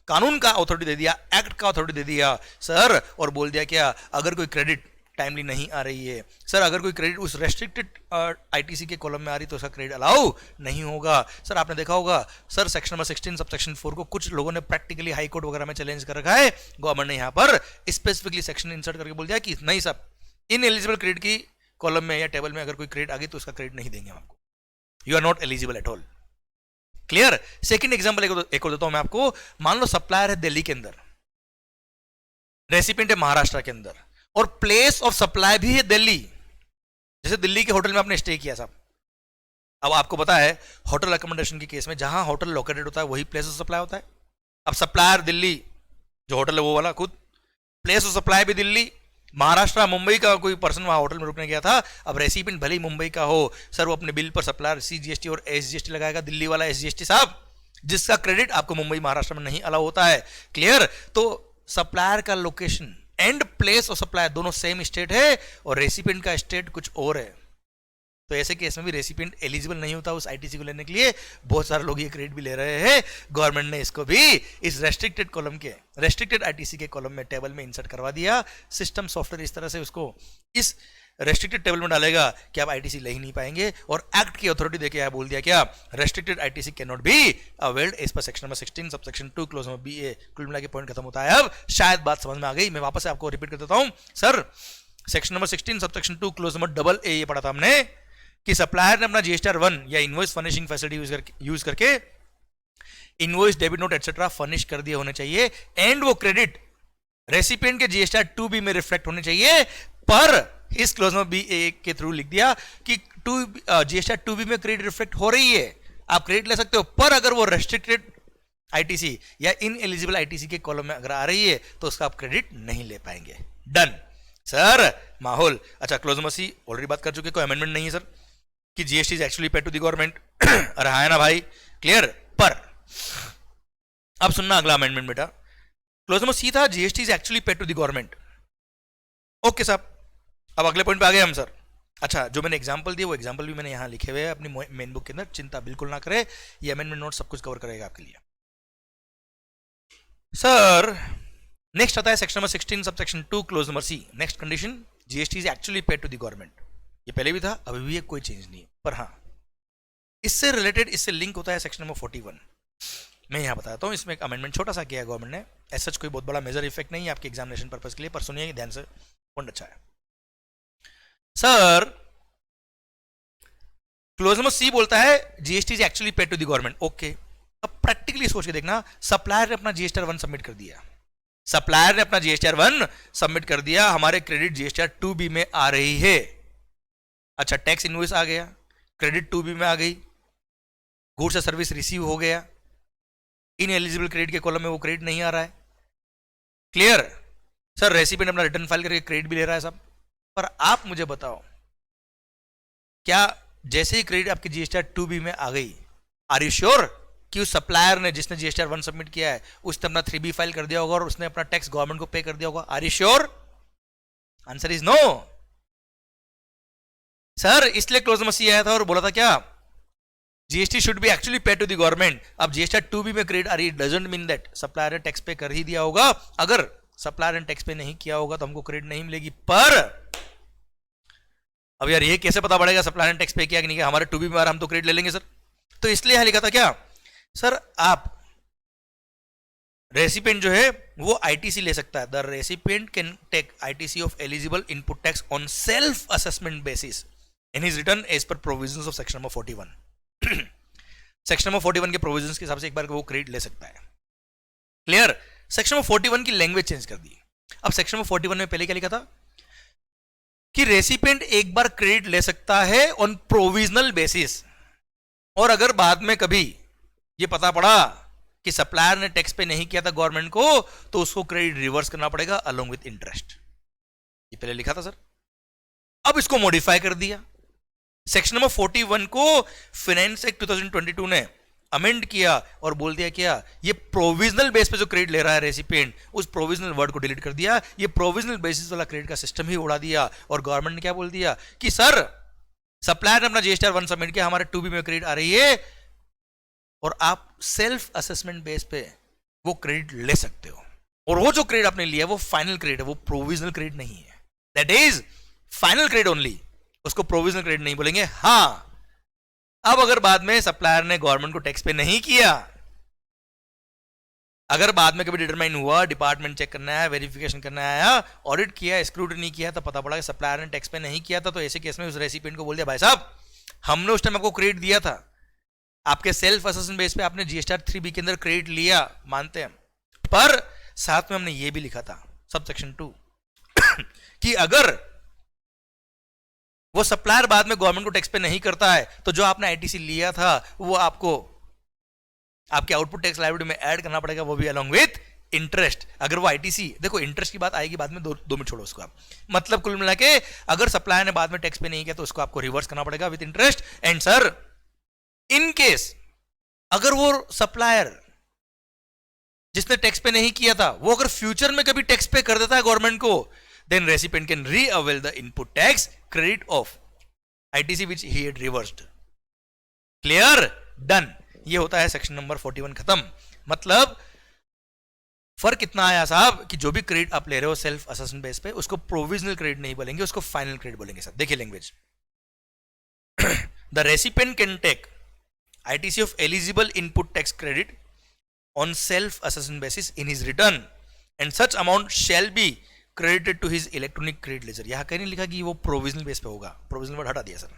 कानून का अथॉरिटी दे दिया, एक्ट का अथॉरिटी दे दिया सर, और बोल दिया क्या, अगर कोई क्रेडिट टाइमली नहीं आ रही है सर, अगर कोई क्रेडिट उस रेस्ट्रिक्टेड आईटीसी के कॉलम में आ रही तो उसका क्रेडिट अलाउ नहीं होगा। सर आपने देखा होगा सर सेक्शन नंबर 16 सबसेक्शन 4 को कुछ लोगों ने प्रैक्टिकली हाई कोर्ट वगैरह में चैलेंज कर रखा है। गवर्नमेंट ने यहाँ पर स्पेसिफिकली सेक्शन इंसर्ट करके बोल दिया कि नहीं सब इन एलिजिबल क्रेडिट की कॉलम में या टेबल में अगर कोई क्रेडिट आ गई तो उसका क्रेडिट नहीं देंगे हम आपको, you are not eligible at all. Clear. Second example एक और देता हूं मैं आपको। मान लो सप्लायर है दिल्ली के अंदर, रेसिपिएंट है महाराष्ट्र के अंदर, और प्लेस ऑफ सप्लाई भी है दिल्ली। जैसे दिल्ली के होटल में आपने स्टे किया साहब, अब आपको पता है होटल अकोमोडेशन के केस में जहां होटल लोकेटेड होता है वही प्लेस ऑफ सप्लाई होता है। अब सप्लायर दिल्ली, जो होटल है वो वाला खुद, प्लेस ऑफ सप्लाई भी दिल्ली, महाराष्ट्र मुंबई का कोई पर्सन वहां होटल में रुकने गया था, अब रेसिपिएंट भले ही मुंबई का हो सर, वो अपने बिल पर सप्लायर सीजीएसटी और एसजीएसटी लगाएगा, दिल्ली वाला एसजीएसटी साहब, जिसका क्रेडिट आपको मुंबई महाराष्ट्र में नहीं अलाउ होता है। क्लियर। तो सप्लायर का location and place of supply दोनों सेम स्टेट है और रेसिपिएंट का स्टेट कुछ और है, तो ऐसे केस में भी रेसिपिएंट एलिजिबल नहीं होता उस आईटीसी को लेने के लिए। बहुत सारे लोग ये क्रेडिट भी ले रहे हैं, गवर्नमेंट ने इसको भी इस रेस्ट्रिक्टेड कॉलम के, रेस्ट्रिक्टेड आईटीसी के कॉलम में टेबल में इंसर्ट करवा दिया। सिस्टम सॉफ्टवेयर इस तरह से उसको इस रेस्ट्रिक्टेड टेबल में डालेगा कि आप आईटीसी ले ही नहीं पाएंगे, और एक्ट की अथॉरिटी देके बोल दिया क्या, restricted ITC can not be availed as per section number 16 subsection 2 close number B A. कुल मिला के पॉइंट खत्म होता है। अब शायद बात समझ में आ गई, मैं वापस से आपको रिपीट कर देता हूं। Sir section number 16 subsection 2 close number double A ये पढ़ा था हमने कि सप्लायर ने अपना जीएसटीआर 1 या इनवॉइस फर्निशिंग फैसिलिटी यूज करके invoice, debit note etcetera furnish कर दिए होने चाहिए, एंड वो क्रेडिट रेसिपिएंट के जीएसटीआर 2B में रिफ्लेक्ट होने चाहिए। पर इस क्लोज में बी ए के थ्रू लिख दिया कि जीएसटीआर 2B में क्रेडिट रिफ्लेक्ट हो रही है, आप क्रेडिट ले सकते हो, पर अगर वो रेस्ट्रिक्टेड आईटीसी या इन एलिजिबल आईटीसी के कॉलम में अगर आ रही है तो उसका आप क्रेडिट नहीं ले पाएंगे। Done sir. माहौल अच्छा, क्लोज नंबर सी ऑलरेडी बात कर चुके, कोई अमेंडमेंट नहीं है सर कि GST is actually paid to the government. अरे है ना भाई, क्लियर। पर अब सुनना अगला अमेंडमेंट बेटा, क्लोज नंबर सी था GST is actually paid to the government. Okay साहब, अब अगले पॉइंट पे आ गए हम सर। अच्छा, जो मैंने एग्जांपल दिए वो एग्जांपल भी मैंने यहां लिखे हुए हैं अपनी मेन बुक के अंदर, चिंता बिल्कुल ना करें, ये अमेंडमेंट नोट सब कुछ कवर करेगा आपके लिए। सर नेक्स्ट आता है section number 16 subsection 2 close number C. Next condition, GST is actually paid to the government. ये पहले भी था, अभी भी है, कोई चेंज नहीं है, पर हाँ इससे रिलेटेड, इससे लिंक होता है सेक्शन नंबर 41। मैं यहां बताता हूं, इसमें एक अमेंडमेंट छोटा सा किया है गवर्नमेंट ने, ऐसा कोई बहुत बड़ा मेजर इफेक्ट नहीं है आपके एग्जामिनेशन पर्पस के लिए, पर सुनिए ध्यान से, पॉइंट अच्छा है। सर क्लोज नंबर सी बोलता है GST is actually paid to the government. Okay, अब प्रैक्टिकली सोच के देखना, सप्लायर ने अपना जीएसटीआर 1 सबमिट कर दिया, सप्लायर ने अपना जीएसटीआर 1 सबमिट कर दिया, हमारे क्रेडिट जीएसटीआर 2B में आ रही है। अच्छा, टैक्स इनवॉइस आ गया, क्रेडिट 2B में आ गई, गुड्स या सर्विस रिसीव हो गया, इन एलिजिबल क्रेडिट के कॉलम में वो क्रेडिट नहीं आ रहा है। क्लियर। सर रेसिपिएंट अपना रिटर्न फाइल करके क्रेडिट भी ले रहा है सब, पर आप मुझे बताओ, क्या जैसे ही क्रेडिट आपकी जीएसटीआर 2B में आ गई, आर यू श्योर कि उस सप्लायर ने जिसने जीएसटीआर 1 सबमिट किया है उसने अपना 3B फाइल कर दिया होगा और उसने अपना टैक्स गवर्नमेंट को पे कर दिया होगा? Are you sure? Answer is no sir. इसलिए क्लोज नंबर सी आया था और बोला था क्या, GST should be actually paid to the government. अब जीएसटीआर 2B में क्रेडिट आ रही, डजंट मीन दैट सप्लायर ने टैक्स पे कर ही दिया होगा। अगर सप्लायर ने टैक्स पे नहीं किया होगा तो हमको क्रेडिट नहीं मिलेगी। पर अब यार ये कैसे पता पड़ेगा सप्लायर ने टैक्स पे किया कि नहीं किया? हमारे 2B में आ रहा, हम तो क्रेडिट ले लेंगे सर। तो इसलिए यहां लिखा था क्या, सर आप रेसिपिएंट जो है वो आईटीसी ले सकता है। The recipient can take ITC of eligible input tax on self assessment basis in his return as per provisions of section number 41। Section number 41 के प्रोविजंस के हिसाब से एक बार वो क्रेडिट ले सकता है। क्लियर। सेक्शन नंबर 41 की लैंग्वेज चेंज कर दी। अब सेक्शन नंबर 41 में पहले क्या लिखा था कि रेसिपिएंट एक बार क्रेडिट ले सकता है ऑन प्रोविजनल बेसिस, और अगर बाद में कभी ये पता पड़ा कि सप्लायर ने टैक्स पे नहीं किया था गवर्नमेंट को, तो उसको क्रेडिट रिवर्स करना पड़ेगा अलोंग विथ इंटरेस्ट। ये पहले लिखा था सर, अब इसको मॉडिफाई कर दिया। सेक्शन नंबर 41 को फाइनेंस एक्ट 2022 ने अमेंड किया और बोल दिया क्या, ये प्रोविजनल बेस पे जो क्रेडिट ले रहा है रेसिपिएंट, उस प्रोविजनल वर्ड को डिलीट कर दिया, ये प्रोविजनल बेसिस वाला क्रेडिट का सिस्टम ही उड़ा दिया। और गवर्नमेंट ने क्या बोल दिया कि सर सप्लायर ने अपना जीएसटीआर 1 सबमिट किया, हमारे 2B में क्रेडिट आ रही है, और आप सेल्फ असेसमेंट बेस पे वो क्रेडिट ले सकते हो, और वो जो क्रेडिट आपने लिया वो फाइनल क्रेडिट है, वो प्रोविजनल क्रेडिट नहीं है, that is final credit only, उसको प्रोविजनल क्रेडिट नहीं बोलेंगे। हां, अब अगर बाद में सप्लायर ने गवर्नमेंट को टैक्स पे नहीं किया, अगर बाद में कभी डिटरमाइन हुआ, डिपार्टमेंट चेक करना है, वेरिफिकेशन करना आया, ऑडिट किया, स्क्रूटनी किया, तो पता पड़ा कि सप्लायर ने टैक्स पे नहीं किया था, तो ऐसे केस में उस रेसिपिएंट को बोल दिया, भाई साहब हमने उस टाइम आपको क्रेडिट दिया था, आपके सेल्फ असेसमेंट बेस पे आपने जीएसटी 3B के अंदर क्रेडिट लिया, मानते हैं, पर साथ में हमने ये भी लिखा था सब सेक्शन 2 कि अगर वो सप्लायर बाद में गवर्नमेंट को टैक्स पे नहीं करता है, तो जो आपने आईटीसी लिया था वो आपको आपके आउटपुट टैक्स लायबिलिटी में ऐड करना पड़ेगा, वो भी अलोंग विथ इंटरेस्ट। अगर वो आईटीसी, देखो इंटरेस्ट की बात आएगी बाद में, 2 मिनट छोड़ो उसको आप, मतलब कुल मिला के अगर सप्लायर ने बाद में टैक्स पे नहीं किया तो उसको आपको रिवर्स करना पड़ेगा with interest. And sir in case अगर वो सप्लायर जिसने टैक्स पे नहीं किया था वो अगर फ्यूचर में कभी टैक्स पे कर देता है गवर्नमेंट को, then recipient can reavail the input tax credit of ITC which he had reversed. Clear? Done. ये होता है सेक्शन नंबर 41 खत्म। मतलब फर्क कितना आया साहब कि जो भी क्रेडिट आप ले रहे हो सेल्फ असेसमेंट बेस पे, उसको प्रोविजनल क्रेडिट नहीं बोलेंगे, उसको फाइनल क्रेडिट बोलेंगे सर। देखिए language, the recipient can take ITC of eligible input tax credit on self-assessment basis in his return and such amount shall be credited to his electronic credit ledger। यहां कहीं नहीं लिखा कि वो provisional base पे होगा, provisional वर्ड हटा दिया sir.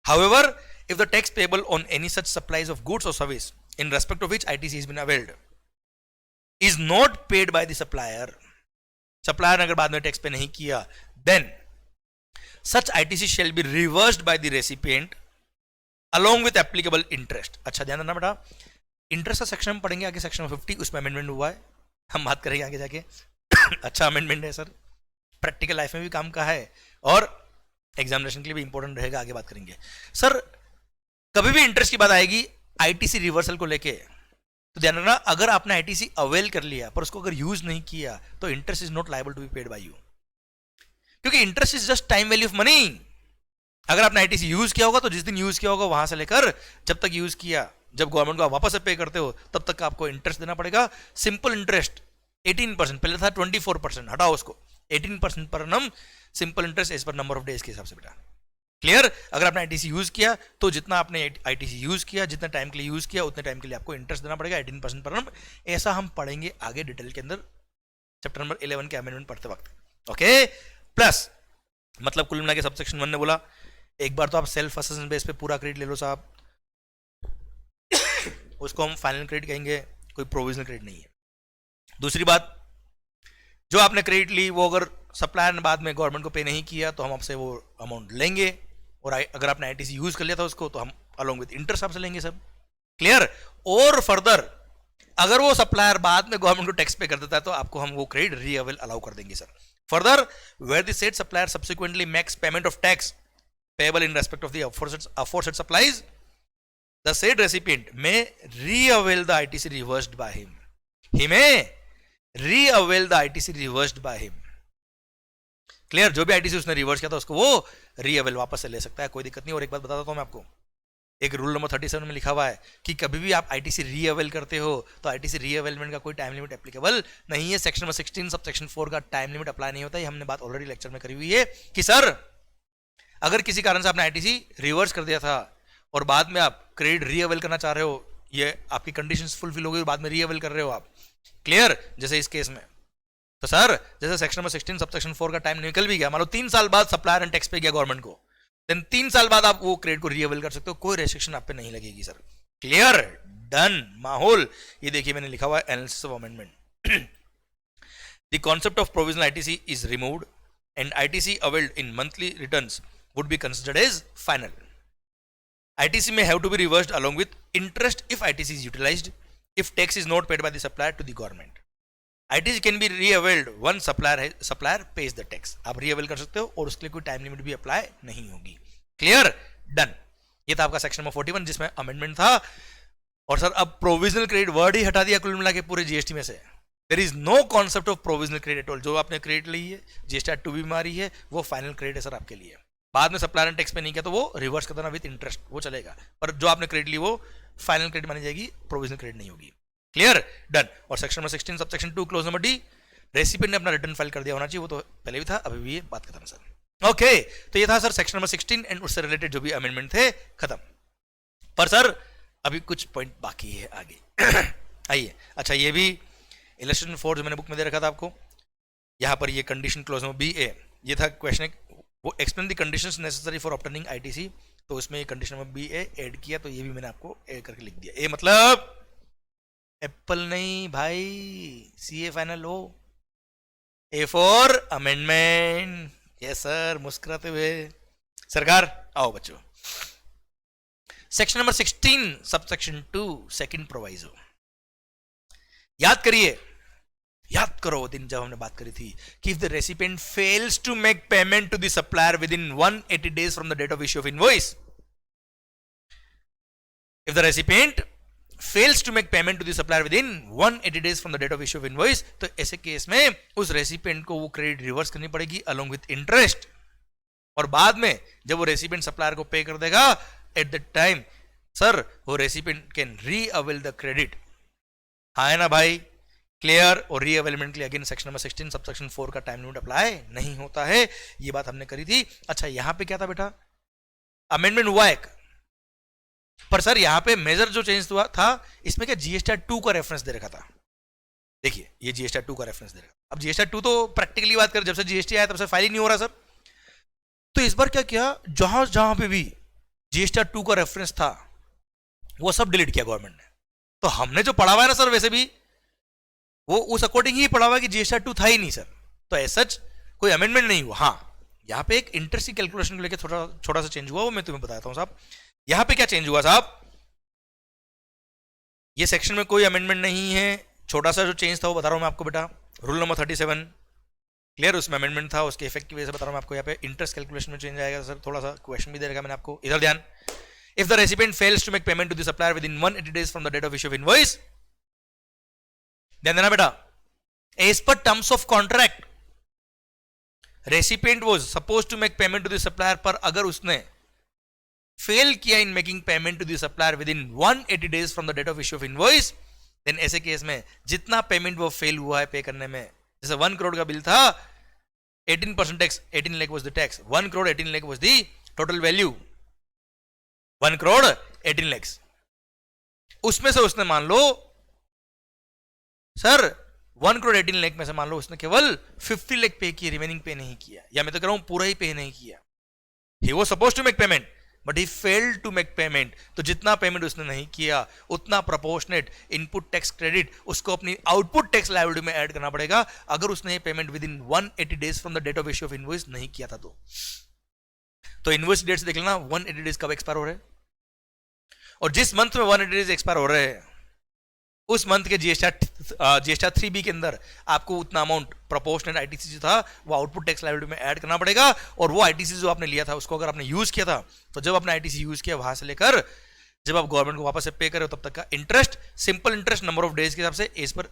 However, if the tax payable on any such supplies of goods or service in respect of which ITC has been availed is not paid by the supplier, supplier ने अगर बाद में टैक्स पे नहीं किया, then such ITC shall be reversed by the recipient along with applicable interest। अच्छा ध्यान देना बेटा, इंटरेस्ट का सेक्शन में पढ़ेंगे आगे, सेक्शन 50 उसमें अमेंडमेंट हुआ है, हम बात करेंगे आगे जाके। अच्छा अमेंडमेंट है सर, प्रैक्टिकल लाइफ में भी काम का है और एग्जामिनेशन के लिए भी इंपॉर्टेंट रहेगा, आगे बात करेंगे। सर कभी भी इंटरेस्ट की बात आएगी आईटीसी रिवर्सल को लेके, तो ध्यान रखना अगर आपने आईटीसी अवेल कर लिया पर उसको अगर यूज नहीं किया तो interest is not liable to be paid by you, क्योंकि interest is just time value of money. अगर आपने आईटीसी यूज किया होगा तो जिस दिन यूज किया होगा वहां से लेकर जब तक यूज किया, जब गवर्नमेंट को आप वापस से पे करते हो तब तक आपको इंटरेस्ट देना पड़ेगा। सिंपल इंटरेस्ट 18%, पहले था 24%, हटाओ उसको, 18% पर annum simple interest as per number of days के हिसाब से बेटा। क्लियर? अगर आपने आईटीसी यूज किया तो जितना आपने आईटीसी यूज किया, जितना टाइम के लिए यूज किया, उतने टाइम के लिए आपको इंटरेस्ट देना पड़ेगा 18% पर annum। ऐसा हम पढ़ेंगे आगे डिटेल के अंदर चैप्टर नंबर 11 के अमेंडमेंट पढ़ते वक्त। ओके, प्लस मतलब कुल मिला के सब सेक्शन 1 ने बोला एक बार तो आप सेल्फ असेसमेंट बेस पे पूरा क्रेडिट ले लो साहब, उसको हम फाइनल क्रेडिट कहेंगे, कोई प्रोविजनल क्रेडिट नहीं है। दूसरी बात, जो आपने क्रेडिट ली वो अगर सप्लायर ने बाद में गवर्नमेंट को पे नहीं किया तो हम आपसे वो अमाउंट लेंगे, और अगर आपने आईटीसी यूज कर लिया था उसको तो हम अलोंग विद इंटरेस्ट आपसे लेंगे सब। क्लियर? और फर्दर अगर वो सप्लायर बाद में गवर्नमेंट को टैक्स पे कर देता है तो आपको हम वो क्रेडिट रीअवेल अलाउ कर देंगे sir. Further where the said supplier subsequently makes payment of tax payable in respect of the aforesaid supplies, the said recipient may reavail the ITC reversed by him. He may reavail the ITC reversed by him. Clear? जो भी आईटीसी उसने रिवर्स किया था उसको वो रीअवेल वापस से ले सकता है, कोई दिक्कत नहीं। और एक बात बताता हूं मैं आपको, एक रूल नंबर 37 में लिखा हुआ है कि कभी भी आप आईटीसी रीअवेल करते हो तो आईटीसी रीअवेलमेंट का कोई टाइम लिमिट एप्लीकेबल नहीं है। सेक्शन नंबर 16 सब सेक्शन 4 का टाइम लिमिट अप्लाई नहीं होता है, हमने बात ऑलरेडी लेक्चर में करी हुई है कि सर अगर किसी कारण से आपने आईटीसी रिवर्स कर दिया था और बाद में आप क्रेडिट रीअवेल करना चाह रहे हो, ये आपकी कंडीशंस फुलफिल हो गई और बाद में रीअवेल कर रहे हो आप, क्लियर? जैसे इस केस में तो सर जैसे सेक्शन नंबर 16 सब सेक्शन 4 का टाइम निकल भी गया, मान लो 3 साल बाद सप्लायर ने टैक्स पे किया गवर्नमेंट को, देन 3 साल बाद आप वो क्रेडिट को रीअवेल कर सकते हो, कोई रेस्ट्रिक्शन आप पे नहीं लगेगी सर। क्लियर? डन। माहौल ये देखिए मैंने लिखा हुआ है analysis of amendment. The concept of provisional ITC is removed and ITC availed in monthly returns would be considered as final. ITC may have to be reversed along with interest if ITC is utilized if tax is not paid by the supplier to the government. ITC can be reavailed once supplier pays the tax. आप reavail कर सकते हो और उसके लिए कोई टाइम लिमिट भी अप्लाई नहीं होगी। क्लियर? डन। ये था आपका सेक्शन नंबर 41 जिसमें अमेंडमेंट था। और सर अब प्रोविजनल क्रेडिट वर्ड ही हटा दिया कुल मिला के पूरे जीएसटी में से। There is no concept of provisional credit at all. जो आपने क्रेडिट ली है जीएसटी 2B में आ रही है वो फाइनल क्रेडिट है सर आपके लिए। बाद में सप्लायर ने टैक्स पे नहीं किया तो वो रिवर्स कर देना विद इंटरेस्ट, वो चलेगा, पर जो आपने क्रेडिट ली वो फाइनल क्रेडिट मानी जाएगी, प्रोविजनल क्रेडिट नहीं होगी। Clear, done. और section number 16 subsection 2 close number D, recipient ने अपना रिटर्न फाइल कर दिया होना चाहिए, वो तो पहले भी था, अभी भी ये बात खत्म सर। ओके, तो ये था सर सेक्शन नंबर 16 एंड उससे रिलेटेड जो भी अमेंडमेंट थे खत्म। पर सर अभी कुछ पॉइंट बाकी है आगे। आइए, अच्छा ये भी इलस्ट्रेशन 4 जो मैंने बुक में दे रखा था आपको, यहाँ पर ये कंडीशन क्लोज नंबर बी ए, ये था क्वेश्चन, वो explain the conditions necessary for obtaining ITC, तो उसमें ये कंडीशन नंबर बी ए ऐड किया, तो ये भी मैंने आपको ए करके लिख दिया। ए मतलब एप्पल नहीं भाई, सी ए फाइनल हो। A for amendment, yes sir, मुस्कुराते हुए सरकार। आओ बच्चों, section number 16 subsection 2 second proviso, याद करिए, याद करो दिन जब हमने बात करी थी कि if the recipient fails to make payment to the supplier within 180 days from the date of issue of invoice, if the recipient fails to make payment to the supplier within 180 days from the date of issue of invoice, तो ऐसे केस में उस रेसिपिएंट को वो क्रेडिट रिवर्स करनी पड़ेगी अलोंग विद इंटरेस्ट, और बाद में जब वो रेसिपिएंट सप्लायर को पे कर देगा एट द टाइम सर वो रेसिपिएंट कैन री अवेल द क्रेडिट। हाँ है ना भाई, क्लियर। और री अवेलमेंट के लिए अगेन सेक्शन नंबर 16 सबसेक्शन 4 का टाइम लिमिट अप्लाई नहीं होता है, ये बात हमने करी थी। अच्छा यहां पे क्या था बेटा, अमेंडमेंट हुआ एक, पर सर यहां पे मेजर जो चेंज हुआ था इसमें क्या जीएसटी 2 का रेफरेंस दे रखा था। देखिए ये जीएसटी 2 का रेफरेंस दे रखा, अब जीएसटी 2 तो प्रैक्टिकली बात कर जब से जीएसटी आया तब से फाइल ही नहीं हो रहा सर, तो इस बार क्या किया, जहां जहां पे भी जीएसटी 2 का रेफरेंस था वो सब डिलीट किया गवर्नमेंट ने। तो हमने जो पढ़ा हुआ है ना सर वैसे भी वो उस अकॉर्डिंग ही पढ़ा हुआ कि जीएसटी 2 था ही नहीं सर, तो ऐसा कोई अमेंडमेंट नहीं हुआ। हाँ यहाँ पे एक इंटरेस्ट की कैलकुलेशन को लेकर छोटा सा चेंज हुआ, वो मैं तुम्हें बताता हूं साहब। यहां पे क्या चेंज हुआ साहब, ये सेक्शन में कोई अमेंडमेंट नहीं है, छोटा सा जो चेंज था वो बता रहा हूं मैं आपको बेटा, रूल नंबर 37 क्लियर, उसमें अमेंडमेंट था, उसके इफेक्ट की वजह से बता रहा हूं मैं आपको। यहाँ पे इंटरेस्ट कैलकुलेशन में चेंज आएगा सर, थोड़ा सा क्वेश्चन भी दे रखा मैंने आपको, इधर ध्यान। If the recipient fails to make payment to the supplier within 180 days from the date of issue of invoice, ध्यान देना बेटा, as per terms of contract recipient was supposed to make payment to the supplier, पर अगर उसने फेल किया in making payment to the supplier within 180 days from the date of issue of invoice, देन ऐसे केस में जितना पेमेंट वो फेल हुआ है पे करने में, जैसे 1 करोड़ का बिल था, 18% tax, 18 lakh was the tax, 1 crore 18 lakh was the total value, 1 crore 18 lakh, उसमें से उसने मान लो सर 1 करोड़ 18 लाख में से मान लो उसने केवल 50 लाख पे किया, रिमेनिंग पे नहीं किया, या मैं तो कह रहा हूं पूरा ही पे नहीं किया। He was supposed to make payment but he failed to make payment, तो जितना पेमेंट उसने नहीं किया उतना प्रोपोर्शनेट इनपुट टैक्स क्रेडिट उसको अपनी आउटपुट टैक्स लायबिलिटी में ऐड करना पड़ेगा, अगर उसने ये payment within 180 days from the date of issue of invoice नहीं किया था तो इनवॉइस डेट से देख लेना 180 डेज कब एक्सपायर हो रहे हैं, और जिस मंथ में 180 डेज एक्सपायर हो रहे हैं उस मंथ के जीएसटी 3B के अंदर आपको उतना अमाउंट प्रोपोर्शनल आईटीसी जो था वो आउटपुट टैक्स लायबिलिटी में ऐड करना पड़ेगा, और वो आईटीसी जो आपने लिया था उसको अगर आपने यूज किया था तो जब आपने आईटीसी यूज किया वहां से लेकर जब आप गवर्नमेंट को वापस से पे करें तब तक का interest, simple interest number of days के हिसाब से एज पर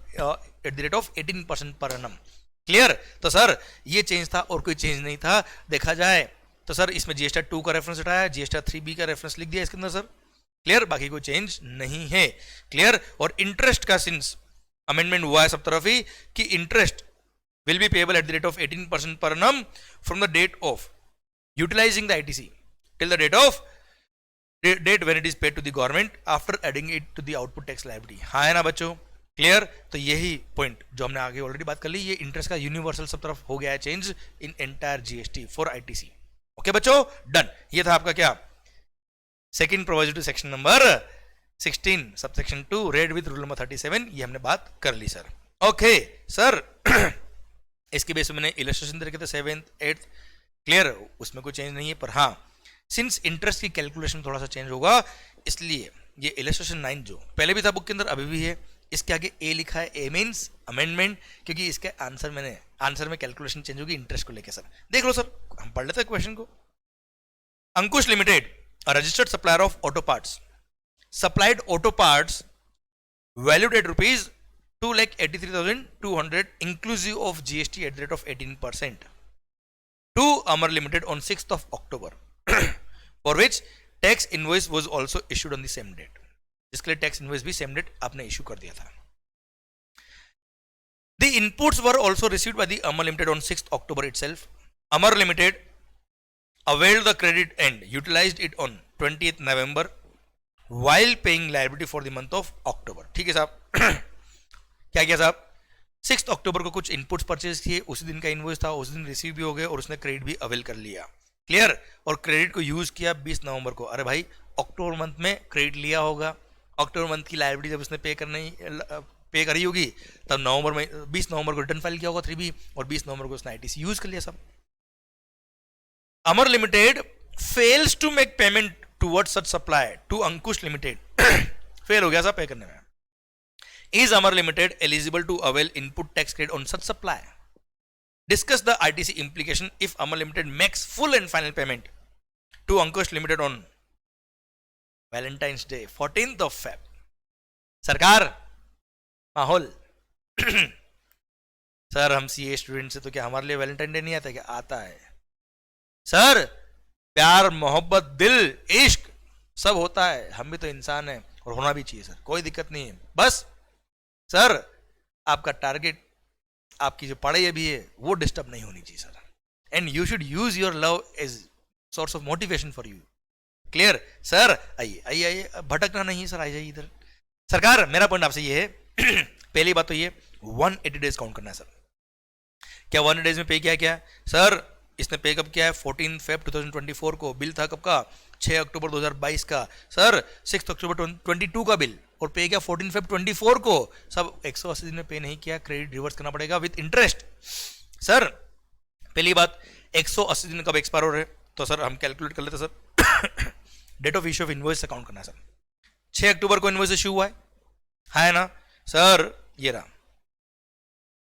eight the rate of 18% per annum. Clear. तो सर ये चेंज था और कोई चेंज नहीं था देखा जाए तो सर इसमें जीएसटी 2 का रेफरेंस हटाया, जीएसटी 3B का रेफरेंस लिख दिया इसके अंदर सर। क्लियर, बाकी कोई चेंज नहीं है। क्लियर। और इंटरेस्ट का सिंस अमेंडमेंट हुआ है सब तरफ ही कि interest will be payable at the rate of 18% per annum from the date of utilising the ITC till the date of date when it is paid to the government after adding it to the output tax liability. हाँ है ना बच्चों। क्लियर। तो यही पॉइंट जो हमने आगे ऑलरेडी बात कर ली, ये इंटरेस्ट का यूनिवर्सल सब तरफ हो गया है change in entire GST for ITC. Okay बच्चों, डन। ये था आपका क्या second provision to section number 16 subsection 2 read with rule number 37, ये हमने बात कर ली सर। ओके सर इसके बेस में मैंने इलस्ट्रेशन दे रखे थे 7th 8th। क्लियर, उसमें कोई चेंज नहीं है, पर हाँ सिंस इंटरेस्ट की कैलकुलेशन थोड़ा सा चेंज होगा इसलिए ये इलस्ट्रेशन 9 जो पहले भी था बुक के अंदर अभी भी है, इसके आगे ए लिखा है, ए मीन्स अमेंडमेंट, क्योंकि इसके आंसर में कैलकुलेशन चेंज होगी इंटरेस्ट को लेकर सर। देख लो सर, हम पढ़ लेते हैं क्वेश्चन को। अंकुश limited, a registered supplier of auto parts, supplied auto parts valued at rupees 2,83,200 inclusive of GST at the rate of 18%. to Amar Limited on 6th of October for which tax invoice was also issued on the same date. इसके लिए tax invoice भी same date आपने issue कर दिया था. The inputs were also received by the Amar Limited on 6th October itself. Amar Limited availed the credit and utilized it on 20th November while paying liability for the month of October. ठीक है साहब. क्या किया साहब? 6 अक्टूबर को कुछ इनपुट्स परचेज किए, उसी दिन का इनवॉइस था, उसी दिन रिसीव भी हो गए और उसने क्रेडिट भी अवेल कर लिया. क्लियर. और क्रेडिट को यूज किया 20 नवंबर को. अरे भाई अक्टूबर मंथ में क्रेडिट लिया होगा, अक्टूबर मंथ की लायबिलिटी जब उसने पे करी होगी तब नवंबर में 20 नवंबर को रिटर्न फाइल किया होगा 3B और 20 नवंबर को उसने आईटीसी यूज कर लिया सब. Amar limited fails to make payment towards such supply to Ankush limited. Fail हो गया सब पे करने में. Is Amar Limited eligible to avail input tax credit on such supply? Discuss the ITC implication if Amar Limited makes full and final payment to Ankush Limited on Valentine's Day, 14th of Feb. सरकार माहौल. सर हम सीए स्टूडेंट से तो क्या हमारे लिए वैलेंटाइन डे नहीं आता? क्या आता है सर. प्यार मोहब्बत दिल इश्क सब होता है, हम भी तो इंसान है और होना भी चाहिए सर, कोई दिक्कत नहीं है. बस सर आपका टारगेट, आपकी जो पढ़ाई अभी है वो डिस्टर्ब नहीं होनी चाहिए sir. And you should use your love as source of motivation for you. Clear sir. आइए आइए आइए, भटकना नहीं सर, आ जाइए इधर. सरकार मेरा पॉइंट आपसे ये है. पहली बात तो ये 180 डेज काउंट करना है सर. क्या 180 डेज में पे किया? क्या सर इसने पे कब किया है? 14 फेब 2024 को. बिल था कब का? 6 अक्टूबर 2022 का. सर 6 अक्टूबर 22 का बिल और पे किया 14 फेब 24 को. सब 180 दिन में पे नहीं किया, क्रेडिट रिवर्स करना पड़ेगा विद इंटरेस्ट. सर पहली बात 180 दिन कब एक्सपायर हो रहे तो सर हम कैलकुलेट कर लेते sir. Date of issue of invoice से काउंट करना है सर. 6 अक्टूबर को इनवॉइस इश्यू हुआ है ना सर. ये रहा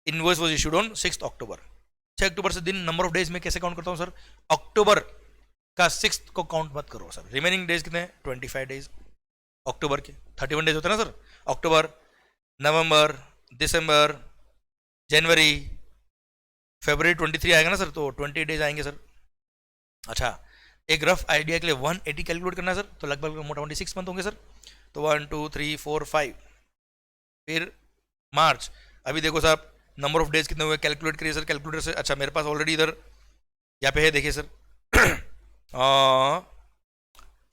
इनवॉइस वाज इश्यूड ऑन 6 अक्टूबर. 6 अक्टूबर से दिन नंबर ऑफ डेज में कैसे काउंट करता हूं सर? अक्टूबर का 6 को काउंट मत करो सर. रिमेनिंग डेज कितने हैं? 25 डेज. अक्टूबर के 31 डेज होते हैं ना सर. अक्टूबर, नवंबर, दिसंबर, जनवरी, फरवरी 23 आएगा ना सर, तो 20 डेज आएंगे सर. अच्छा एक रफ आइडिया के लिए 180 कैलकुलेट करना है सर, तो लगभग मोटामोटी 6 मंथ होंगे सर. तो 1 2 3 4 5 फिर मार्च. अभी देखो साहब नंबर ऑफ डेज कितने हुए कैलकुलेट करिए सर कैलकुलेटर से. अच्छा मेरे पास ऑलरेडी इधर यहाँ पे है, देखिए सर.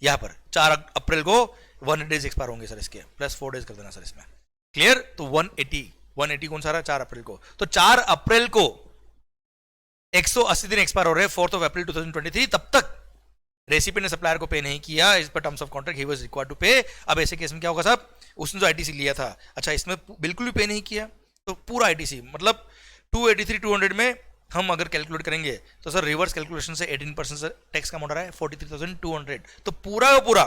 यहाँ पर 4 अप्रैल को 1 डेज एक्सपायर होंगे सर इसके, प्लस 4 डेज कर देना सर इसमें. क्लियर. तो 180 कौन सा रहा? 4 अप्रैल को. तो 4 अप्रैल को 180 दिन एक्सपायर हो रहे हैं 4 अप्रैल 2023. तब तक रेसिपी ने सप्लायर को पे नहीं किया इस पर terms of contract he was required to pay. अब ऐसे केस में क्या होगा साहब? उसने जो आईटीसी लिया था, अच्छा इसमें बिल्कुल भी पे नहीं किया तो पूरा आईटीसी मतलब 283 200 में हम अगर कैलकुलेट करेंगे तो सर रिवर्स कैलकुलेशन से 18% टैक्स का अमाउंट आ रहा है 43,200. तो पूरा का पूरा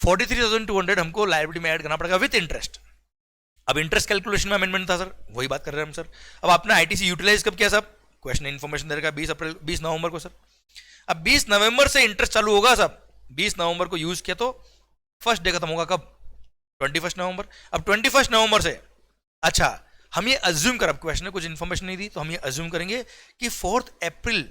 43,200 हमको लायबिलिटी में ऐड करना पड़ेगा विद इंटरेस्ट. अब इंटरेस्ट कैलकुलेशन में अमेंडमेंट था सर, वही बात कर रहे हैं हम सर. अब आपने आईटीसी यूटिलाइज कब किया साहब? क्वेश्चन इन्फॉर्मेशन दे रखा है 20 नवंबर को सर. अब 20 नवंबर से इंटरेस्ट चालू होगा साहब. 20 नवंबर को यूज किया तो फर्स्ट डे खत्म होगा कब? 21 नवंबर. अब 21 नवंबर से अच्छा हम ये अज्यूम कर, अब क्वेश्चन में कुछ इंफॉर्मेशन नहीं दी तो हम ये अज्यूम करेंगे कि 4 अप्रैल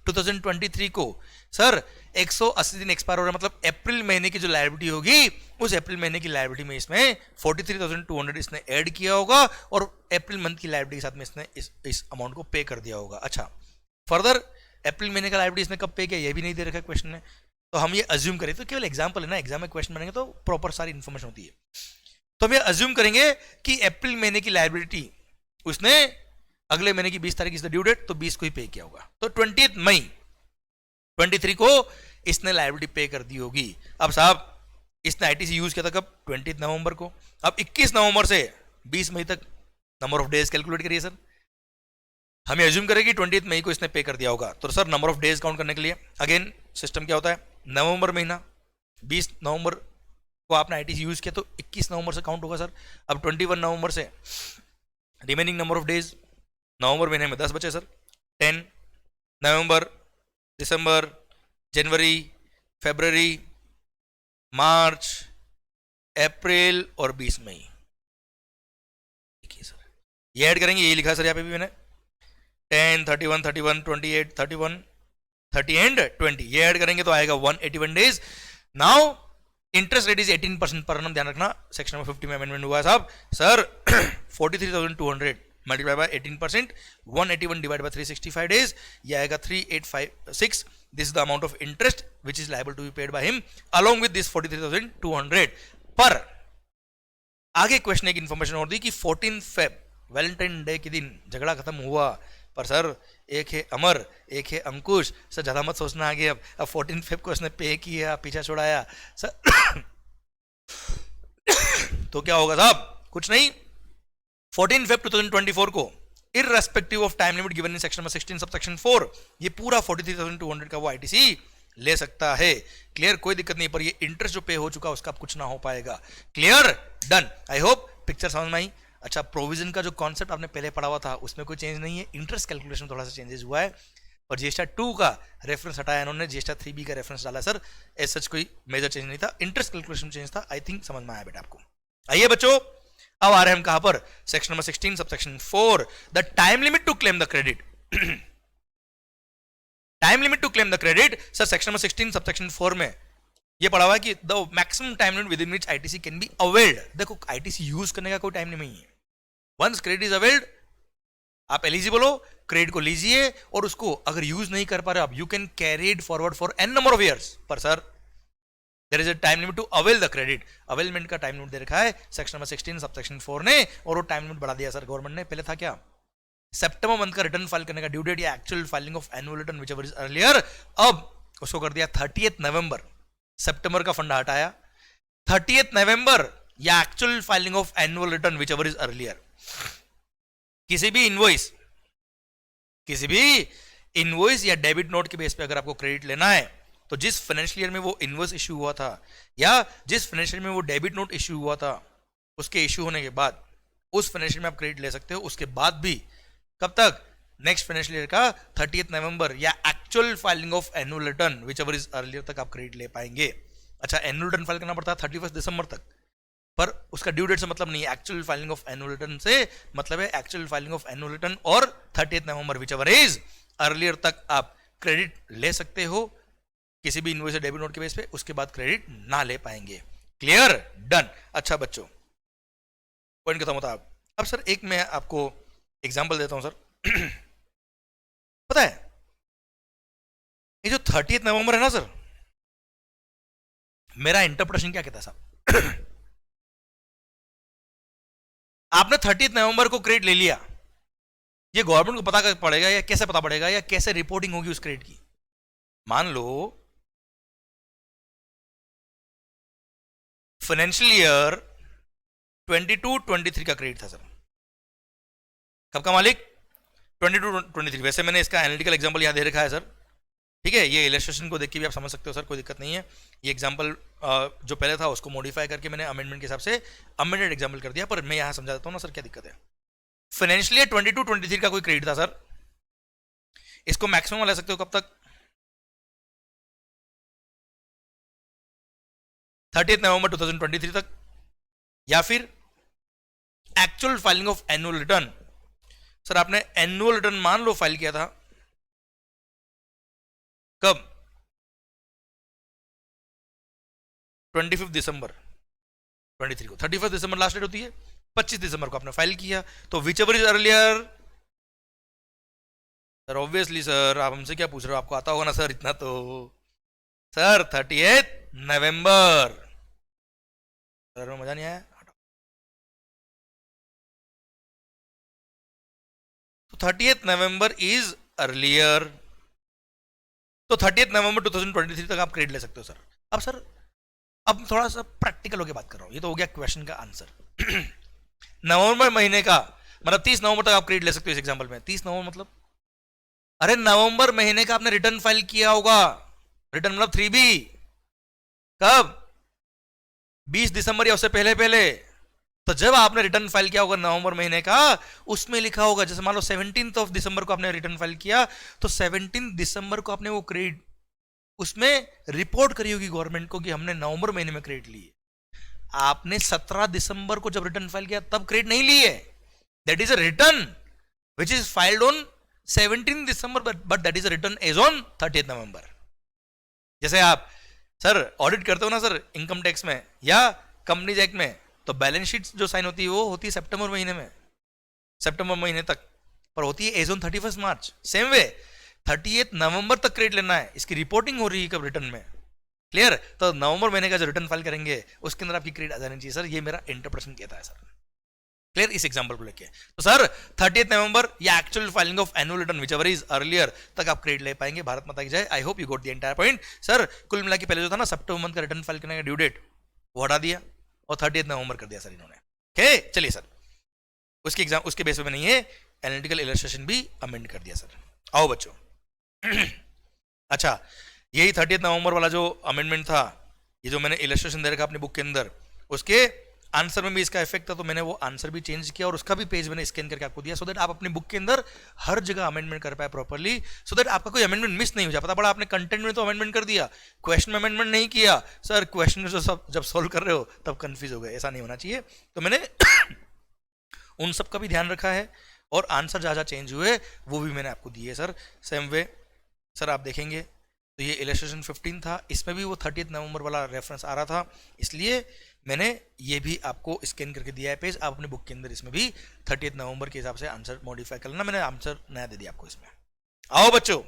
2023 को सर 180 दिन एक्सपायर हो रहा है. मतलब अप्रैल महीने की जो लायबिलिटी होगी उस अप्रैल महीने की लायबिलिटी में इसमें 43,200 इसने ऐड किया होगा और अप्रैल मंथ की लायबिलिटी के साथ में इसने इस अमाउंट को पे कर दिया होगा. अच्छा फर्दर अप्रैल महीने का लायबिलिटी इसने कब पे किया ये भी नहीं दे रखा है क्वेश्चन में, तो हम ये अज्यूम करें. तो केवल एग्जाम्पल है ना, एग्जाम में क्वेश्चन बनेंगे तो प्रॉपर सारी इन्फॉर्मेशन होती है. तो हम ये अज्यूम करेंगे कि अप्रैल महीने की लायबिलिटी उसने अगले महीने की 20 तारीख इज द ड्यू डेट, तो 20 को ही पे किया होगा. तो 20 मई 23 को इसने लायबिलिटी पे कर दी होगी. अब साहब इसने आईटीसी यूज किया था कब? 20 नवंबर को. अब 21 नवंबर से 20 मई तक नंबर ऑफ डेज कैलकुलेट करिए सर. हमें अज्यूम करें कि 20 मई को इसने पे कर दिया होगा. तो sir number of days count करने के लिए अगेन सिस्टम क्या होता है? नवंबर महीना 20 नवंबर को आपने आईटीसी यूज किया तो 21 नवंबर से काउंट होगा सर. अब 21 नवंबर से रिमेनिंग नंबर ऑफ डेज नवंबर महीने में 10 बचे सर. 10 नवंबर, दिसंबर, जनवरी, फरवरी, मार्च, अप्रैल और 20 मई. देखिए सर ये ऐड करेंगे, ये लिखा सर यहाँ पे भी मैंने 10, 31, 31, 28, 31, 30 एंड 20, ये ऐड करेंगे तो आएगा 181 days. Now interest rate is 18% पर annum. ध्यान रखना सेक्शन नंबर 50 में अमेंडमेंट हुआ है साहब. Sir 43,200 multiply by 18%, 181 divide by 365 days, ये आएगा 3856. This is the amount of interest which is liable to be paid by him along with this 43,200. पर आगे क्वेश्चन एक इंफॉर्मेशन और दी कि 14 फेब वैलेंटाइन डे के दिन झगड़ा खत्म हुआ, पर सर एक है अमर एक है अंकुश. सर ज्यादा मत सोचना आगे. अब 14 फेब को उसने पे किया, पीछा छुड़ाया सर. तो क्या होगा साहब? कुछ नहीं. 14 फेब 2024 को irrespective of time limit given in section number 16 subsection 4 ये पूरा 43,200 का वो आईटीसी ले सकता है. क्लियर? कोई दिक्कत नहीं. पर ये इंटरेस्ट जो पे हो चुका उसका कुछ ना हो पाएगा. Clear? Done. I hope picture समझ में आई. अच्छा, प्रोविजन का जो कॉन्सेप्ट आपने पहले पढ़ा हुआ था उसमें कोई चेंज नहीं है. इंटरेस्ट कैलकुलेशन थोड़ा सा चेंजेस हुआ है. और जीएसटी 2 का रेफरेंस हटाया इन्होंने, जीएसटी 3B का रेफरेंस डाला. सर ऐसा सच कोई मेजर चेंज नहीं था. इंटरेस्ट कैलकुलेशन चेंज था. आई थिंक समझ में आया बेटा आपको. आइए बच्चों, अब आ रहे हैं हम कहां पर? Section number 16 subsection 4, the time limit to claim the credit. Time limit to claim the credit. Sir section number 16 subsection 4 में ये पढ़ा हुआ है कि the maximum time limit within which ITC can be availed. देखो आईटीसी यूज करने का कोई टाइम नहीं है. वंस क्रेडिट इज अवेल्ड, आप एलिजिबल हो, क्रेडिट को लीजिए और उसको अगर यूज नहीं कर पा रहे आप, you can carry it forward for an number of years. पर sir there is a time limit to avail the credit. Availment का टाइम लिमिट दे रखा है सेक्शन नंबर 16 सबसेक्शन 4 ने, और वो टाइम लिमिट बढ़ा दिया सर गवर्नमेंट ने. पहले था क्या? सितंबर मंथ का रिटर्न फाइल करने का ड्यू डेट या actual filing of annual return which ever is earlier. अब उसको कर दिया 30 नवंबर. सितंबर का फंडा हटाया. 30 नवंबर या actual filing of annual return which ever is earlier. किसी भी इनवॉइस या डेबिट नोट के बेस पे अगर आपको क्रेडिट लेना है तो जिस फाइनेंशियल ईयर में वो इनवॉइस इश्यू हुआ था या जिस फाइनेंशियल में वो डेबिट नोट इश्यू हुआ था, उसके इश्यू होने के बाद उस फाइनेंशियल में आप क्रेडिट ले सकते हो. उसके बाद भी कब तक? नेक्स्ट फाइनेंशियल ईयर का 30 नवंबर या actual filing of annual return which ever is earlier तक आप क्रेडिट ले पाएंगे. अच्छा, एनुअल रिटर्न फाइल करना पड़ता है 31 दिसंबर तक, पर उसका ड्यू डेट से मतलब नहीं है. Actual filing of annual return से मतलब है actual filing of annual return और 30 नवंबर विच एवर इज अर्लियर तक आप क्रेडिट ले सकते हो किसी भी इनवॉइस या डेबिट नोट के बेस पे. उसके बाद क्रेडिट ना ले पाएंगे. क्लियर? डन. अच्छा बच्चों, पॉइंट खत्म होता है. अब सर एक मैं आपको एग्जांपल देता हूं सर. पता है ये जो 30 नवंबर है ना सर, मेरा इंटरप्रिटेशन क्या कहता है साहब? आपने 30 नवंबर को क्रेडिट ले लिया, ये गवर्नमेंट को पता पड़ेगा या कैसे पता पड़ेगा या कैसे रिपोर्टिंग होगी उस क्रेडिट की? मान लो फाइनेंशियल ईयर 22-23 का क्रेडिट था सर. कब का मालिक? 22-23. वैसे मैंने इसका एनालिटिकल एग्जांपल यहां दे रखा है सर. ठीक है, ये इलस्ट्रेशन को देख के भी आप समझ सकते हो सर, कोई दिक्कत नहीं है. ये एग्जांपल जो पहले था उसको मॉडिफाई करके मैंने अमेंडमेंट के हिसाब से अमेंडेड एग्जांपल कर दिया. पर मैं यहां समझा देता हूं ना सर, क्या दिक्कत है. फाइनेंशियल ईयर 22-23 का कोई क्रेडिट था सर, इसको मैक्सिमम ले सकते हो कब तक? 30 नवंबर 2023 तक, या फिर actual filing of annual return. Sir आपने एनुअल रिटर्न मान लो फाइल किया था कब? 25 दिसंबर 23 को. 31 दिसंबर लास्ट डेट होती है. 25 दिसंबर को आपने फाइल किया, तो which ever is earlier. Sir obviously sir आप हमसे क्या पूछ रहे हो, आपको आता होगा ना सर इतना तो. सर 30 नवंबर. सर में मजा नहीं आया? तो 30 नवंबर इज अर्लियर. तो 30 नवंबर 2023 तक आप क्रेडिट ले सकते हो सर. अब सर अब थोड़ा सा प्रैक्टिकल होकर बात कर रहा हूं. ये तो हो गया क्वेश्चन का आंसर. नवंबर महीने का मतलब 30 नवंबर तक आप क्रेडिट ले सकते हो. इस एग्जांपल में 30 नवंबर मतलब अरे नवंबर महीने का आपने रिटर्न फाइल किया होगा. रिटर्न मतलब 3B कब? 20 दिसंबर या उससे पहले पहले. तो जब आपने रिटर्न फाइल किया होगा नवंबर महीने का, उसमें लिखा होगा, जैसे मान लो 17 दिसंबर को आपने रिटर्न फाइल किया, तो 17 दिसंबर को आपने वो क्रेडिट उसमें रिपोर्ट करी होगी गवर्नमेंट को कि हमने नवंबर महीने में क्रेडिट लिए. आपने 17 दिसंबर को जब रिटर्न फाइल किया तब क्रेडिट नहीं लिए. That is a return which is filed on 17 December, but that is return as on 30 November. जैसे आप सर ऑडिट करते हो ना सर इनकम टैक्स में या कंपनीज एक्ट में, तो बैलेंस शीट जो साइन होती है वो होती है सितंबर महीने में, सितंबर महीने तक, पर होती है as on 31 March. Same way 30 नवंबर तक क्रेडिट लेना है, इसकी रिपोर्टिंग हो रही है कब रिटर्न में, क्लियर। तो नवंबर महीने का जो रिटर्न फाइल करेंगे उसके अंदर आपकी क्रेडिट आ जानी चाहिए सर, ये मेरा इंटरप्रेशन कहता है सर, क्लियर। इस एग्जांपल को लेके तो सर 30 नवंबर या actual filing of annual return whichever is earlier तक आप क्रेडिट ले पाएंगे। भारत माता की जय। I hope you got the entire point sir. कुल मिला के पहले जो था ना सितंबर मंथ का रिटर्न फाइल करने का ड्यू डेट वो हटा दिया और 30 नवंबर कर दिया सर इन्होंने, ओके। चलिए सर उसके बेस पे नहीं है, एनालिटिकल इलस्ट्रेशन भी अमेंड कर दिया सर। आओ बच्चों अच्छा, यही 30 नवंबर वाला जो अमेंडमेंट था, ये जो मैंने इलस्ट्रेशन दे रखा अपनी बुक के अंदर, उसके आंसर में भी इसका इफेक्ट था, तो मैंने वो आंसर भी चेंज किया और उसका भी पेज मैंने स्कैन करके आपको दिया, सो दैट आप अपनी बुक के अंदर हर जगह अमेंडमेंट कर पाए प्रॉपर्ली, सो दैट आपका कोई अमेंडमेंट मिस नहीं हो जाए। पता पड़ा आपने कंटेंट में तो अमेंडमेंट कर दिया, क्वेश्चन में अमेंडमेंट नहीं किया सर, क्वेश्चन जब सोल्व कर रहे हो तब कंफ्यूज हो गए, ऐसा नहीं होना चाहिए। तो मैंने उन सब का भी ध्यान रखा है और आंसर जहाँ जहाँ चेंज हुए वो भी मैंने आपको दिए सर। सेम वे सर आप देखेंगे तो ये इलस्ट्रेशन 15 था, इसमें भी वो 30 नवंबर वाला रेफरेंस आ रहा था, इसलिए मैंने ये भी आपको स्कैन करके दिया है पेज। आप अपने बुक के अंदर इसमें भी 30 नवंबर के हिसाब से आंसर मॉडिफाई कर लेना, मैंने आंसर नया दे दिया आपको इसमें। आओ बच्चों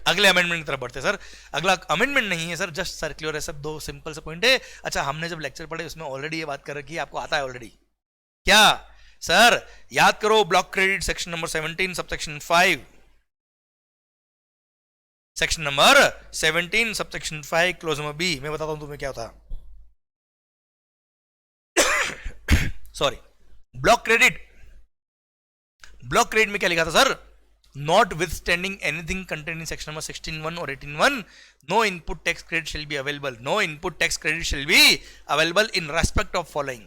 अगले अमेंडमेंट की तरफ बढ़ते सर। अगला अमेंडमेंट नहीं है सर, जस्ट सर्कुलर है, सब दो सिंपल से पॉइंट है। अच्छा, हमने जब लेक्चर पढ़े उसमें ऑलरेडी ये बात कर रखी है, आपको आता है ऑलरेडी क्या सर? याद करो, block credit section number 17 subsection 5, section number 17 subsection 5 clause number B. मैं बताता हूं तुम्हें क्या था। सॉरी, ब्लॉक क्रेडिट में क्या लिखा था sir? Notwithstanding anything content in section number 16(1) और 18(1), no input tax credit shall be available, no input tax credit shall be available in respect of following.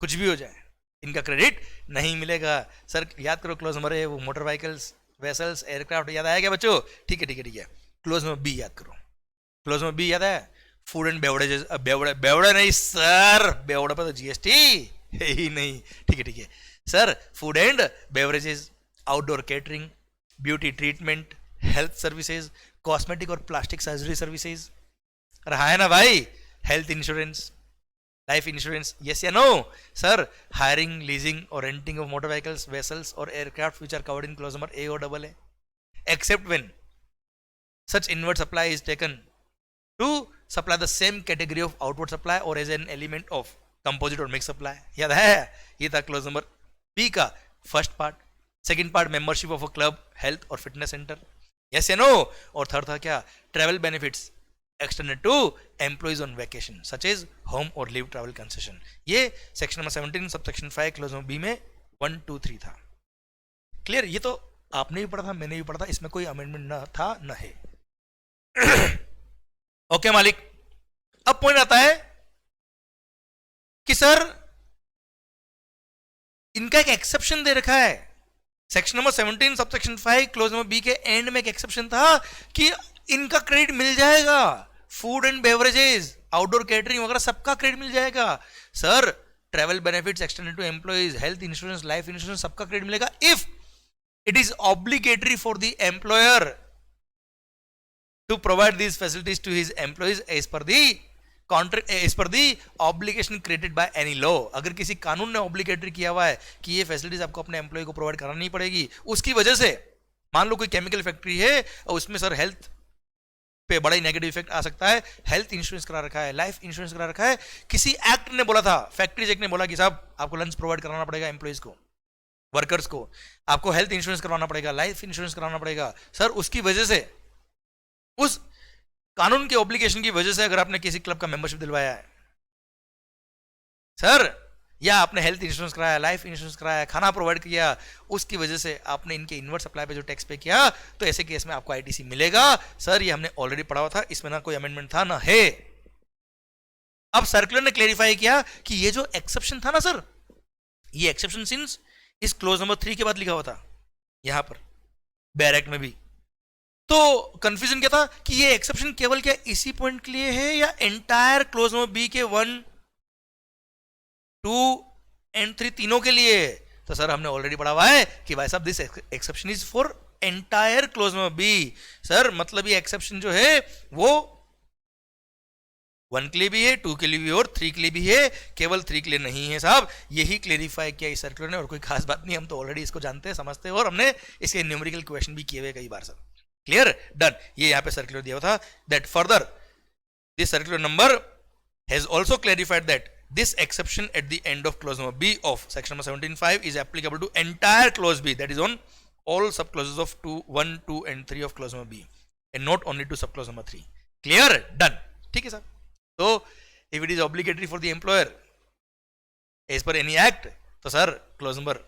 कुछ भी हो जाए इनका क्रेडिट नहीं मिलेगा सर। याद करो क्लोज नंबर है वो मोटर व्हीकल्स, वेसल्स, एयरक्राफ्ट, याद आया क्या बच्चों? ठीक है ठीक है ठीक है। क्लोज नंबर बी याद करो, क्लोज नंबर बी याद है, फूड एंड बेवरेजेस। बेवड़े नहीं सर, बेवड़े पर तो जीएसटी है ही नहीं। ठीक है ठीक है sir, food and beverages, outdoor catering, beauty treatment, health services, cosmetic और प्लास्टिक सर्जरी सर्विसेज, रहा है ना भाई, health insurance, life insurance, yes या नो सर? हायरिंग, लीजिंग और renting of motor vehicles, vessels और aircraft which are covered in clause number A और double A, except when such inward supply is taken to supply the same category of outward supply or as an element of composite or mixed supply। याद है? ये था क्लोज नंबर बी का first part. Second part, membership of a club, health और फिटनेस सेंटर, यस या नो? और थर्ड था क्या? Travel benefits extended to employees on vacation such as home or leave travel concession। ये section number 17 subsection 5 clause number B में 1 2 3 था। क्लियर? ये तो आपने भी पढ़ा था, मैंने भी पढ़ा था, इसमें कोई अमेंडमेंट ना था ना है। ओके मालिक, अब पॉइंट आता है कि सर इनका एक एक्सेप्शन दे रखा है। Section number 17 subsection 5 clause number B के एंड में एक एक्सेप्शन था कि इनका क्रेडिट मिल जाएगा, food and beverages, outdoor catering वगैरह सबका क्रेडिट मिल जाएगा sir. Travel benefits extended to employees, health insurance, life insurance सबका क्रेडिट मिलेगा if it is obligatory for the employer to provide these facilities to his employees as per the contract, as per the obligation created by any law. अगर किसी कानून ने ऑब्लिगेटरी किया हुआ है कि ये फैसिलिटीज आपको अपने एम्प्लॉय को प्रोवाइड करानी पड़ेगी, उसकी वजह से मान लो कोई केमिकल फैक्ट्री है और उसमें सर हेल्थ पे बड़ा ही नेगेटिव इफेक्ट आ सकता है, हेल्थ इंश्योरेंस करा रखा है, लाइफ इंश्योरेंस करा रखा है, किसी एक्ट ने बोला था, फैक्ट्रीज एक्ट ने बोला कि साहब आपको लंच प्रोवाइड कराना पड़ेगा एम्प्लॉइज को, वर्कर्स को, आपको हेल्थ इंश्योरेंस करवाना पड़ेगा, लाइफ इंश्योरेंस कराना पड़ेगा सर। उसकी वजह से, उस कानून के ऑब्लिगेशन की वजह से अगर आपने किसी क्लब का मेंबरशिप दिलवाया है सर, या आपने हेल्थ इंश्योरेंस कराया, लाइफ इंश्योरेंस कराया, खाना प्रोवाइड किया, उसकी वजह से आपने इनके इनवर्ट सप्लाई पे जो टैक्स पे किया, तो ऐसे केस में आपको आईटीसी मिलेगा सर। ये हमने ऑलरेडी पढ़ा हुआ था, इसमें ना कोई अमेंडमेंट था ना है। अब सर्कुलर ने क्लेरिफाई किया कि ये जो एक्सेप्शन था ना सर, ये एक्सेप्शन सिंस इस क्लोज नंबर 3 के बाद लिखा हुआ था यहां पर बेयर एक्ट में भी, तो कंफ्यूजन क्या था कि ये एक्सेप्शन केवल क्या इसी पॉइंट के लिए है या एंटायर क्लोज नंबर बी के 1 2 एंड 3 तीनों के लिए? तो सर हमने ऑलरेडी पढ़ा हुआ है कि भाई साहब this exception is for entire clause number B. Sir मतलब ये एक्सेप्शन जो है वो 1 के लिए भी है, 2 के लिए भी और 3 के लिए भी है, केवल 3 के लिए नहीं है साहब। यही क्लेरिफाई किया इस सर्कुलर ने, और कोई खास बात नहीं, हम तो ऑलरेडी इसको जानते हैं, समझते हैं, और हमने इसके न्यूमेरिकल क्वेश्चन भी किए हुए कई बार सर। Clear, done. ये यहाँ पे सर्कुलर दिया था that further this circular number has also clarified that this exception at the end of clause number B of section number 17.5 is applicable to entire clause B, that is on all subclauses of 2, 1, 2 and 3 of clause number B and not only to subclause number 3. Clear, done. ठीक है सर। तो if it is obligatory for the employer as per any act, तो सर क्लोज नंबर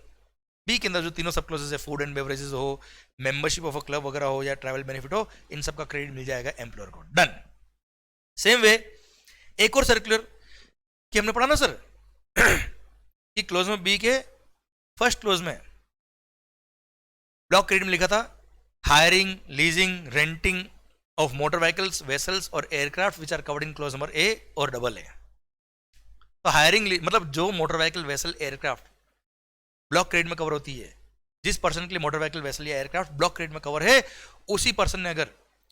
बी के अंदर जो तीनों सब क्लोजेस है, फूड एंड बेवरेजेस हो, मेंबरशिप ऑफ अ क्लब वगैरह हो या ट्रैवल बेनिफिट हो, इन सब का क्रेडिट मिल जाएगा एम्प्लॉयर को। डन। सेम वे एक और सर्कुलर कि हमने पढ़ा ना सर कि क्लोज में बी के फर्स्ट क्लोज में ब्लॉक क्रेडिट में लिखा था hiring, leasing, renting of motor vehicles, vessels और aircraft which are covered in clause number A और डबल ए। तो हायरिंग मतलब जो motor vehicle, vessel, aircraft block credit में कवर होती है, जिस पर्सन के लिए मोटर व्हीकल, वेसल या एयरक्राफ्ट ब्लॉक क्रेडिट में कवर है, उसी पर्सन ने अगर